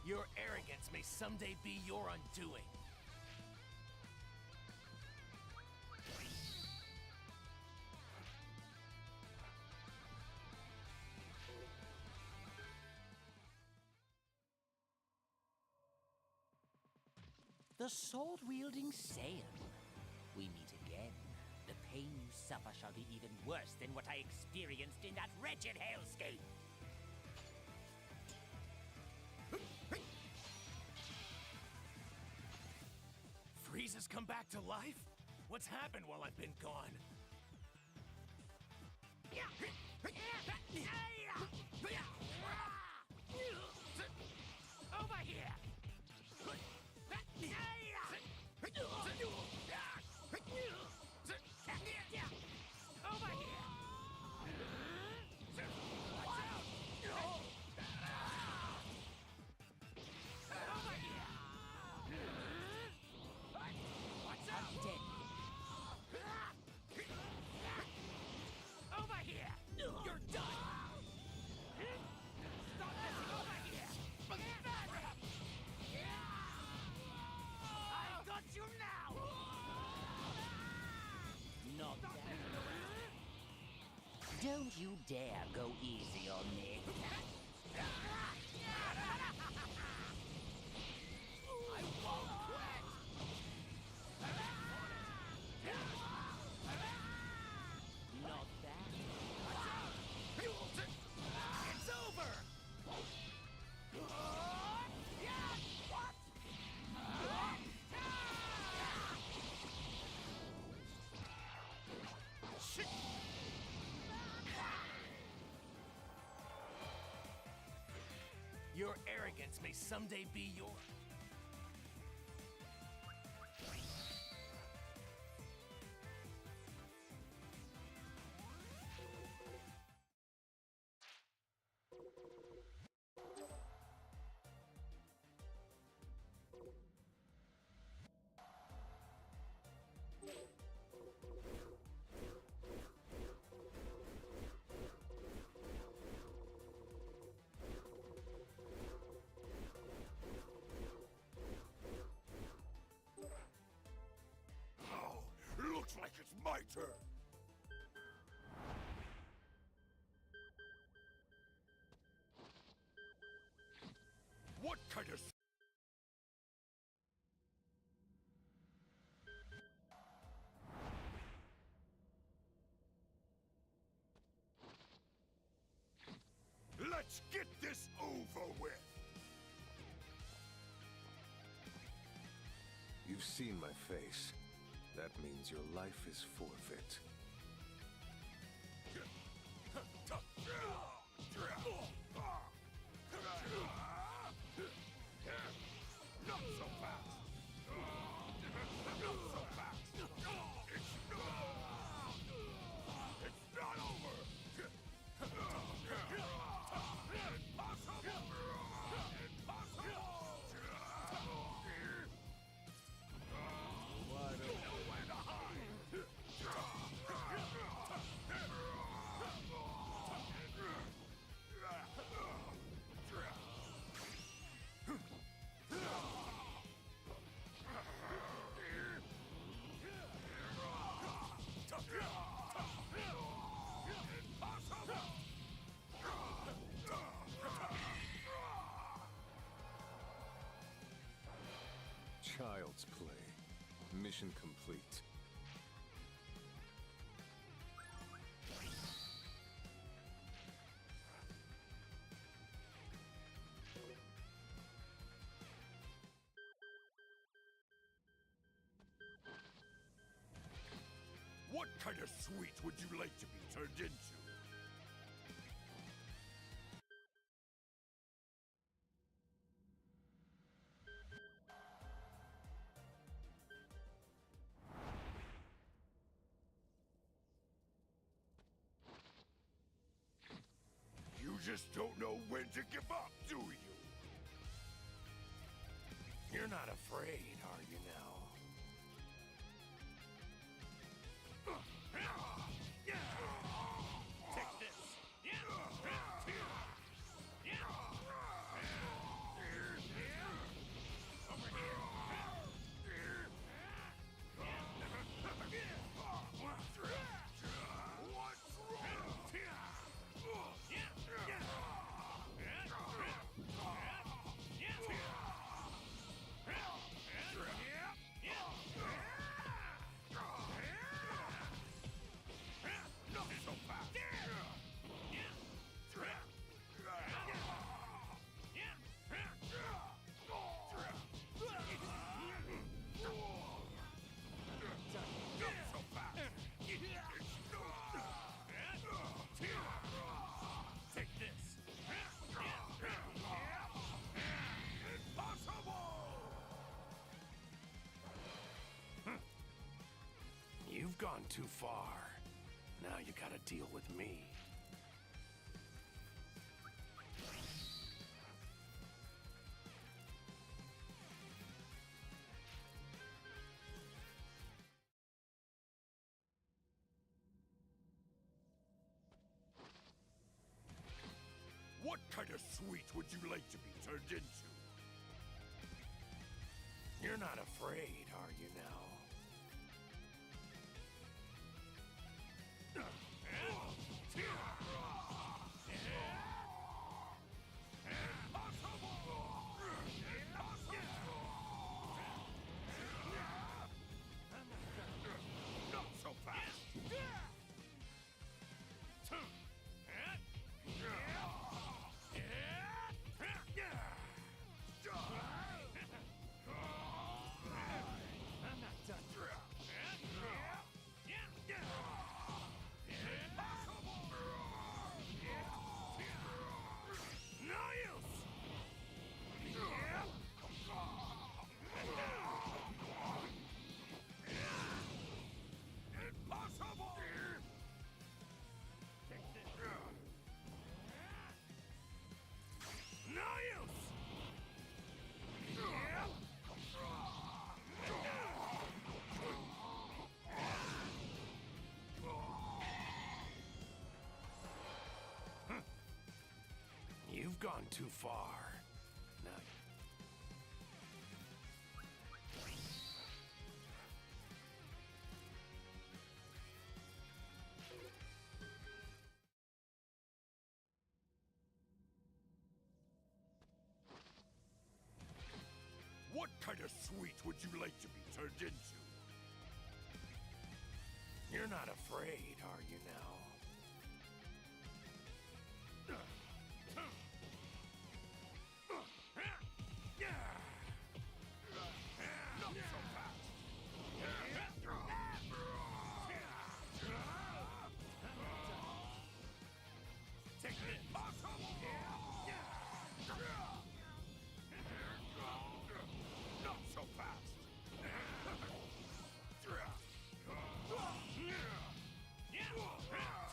Your arrogance may someday be your undoing. The sword-wielding Saiyan. We meet again. The pain you suffer shall be even worse than what I experienced in that wretched hellscape. Frieza's come back to life? What's happened while I've been gone? Over here! Over here! Over here! You're done! Stop messing over here! I got you now! Not that. Don't you dare go easy on me. I won't quit! Not that. It's over! Your arrogance may someday be your... Looks like it's my turn. What kind of... Let's get this over with. You've seen my face. That means your life is forfeit. Not so fast! Not so fast! Child's play. Mission complete. What kind of sweet would you like to be turned into? You just don't know when to give up, do you? You're not afraid, are you now? Take this! Over here! Take this! You've gone too far. Now you gotta deal with me. What kind of sweet would you like to be turned into? You're not afraid, are you now? Not so fast! I'm not done. No use! Impossible! No use! You've gone too far. Now. What kind of sweet would you like to be turned into? You're not afraid, are you now? Not so fast! Take this! Not so fast!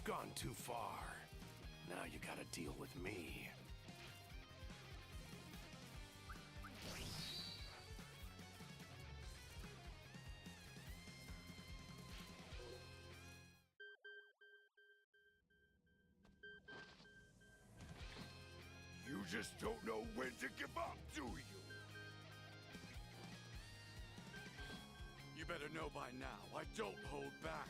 You've gone too far. Now you gotta deal with me. You just don't know when to give up, do you? You better know by now, I don't hold back.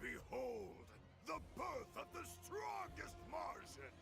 Behold, the birth of the strongest Martian!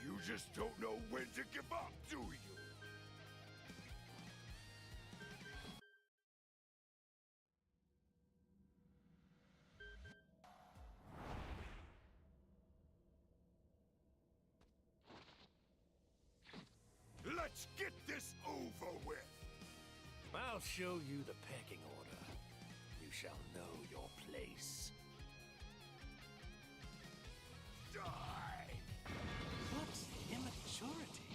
You just don't know when to give up, do you? Let's get this over with! I'll show you the pecking order. You shall know your place. Die! What's the immaturity?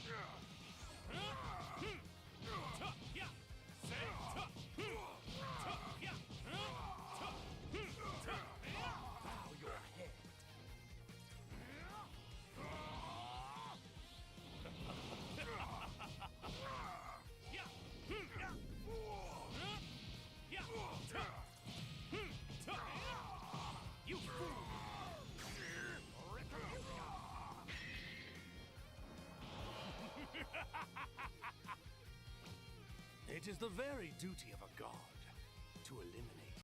Bow your head. You fool! It is the very duty of a god to eliminate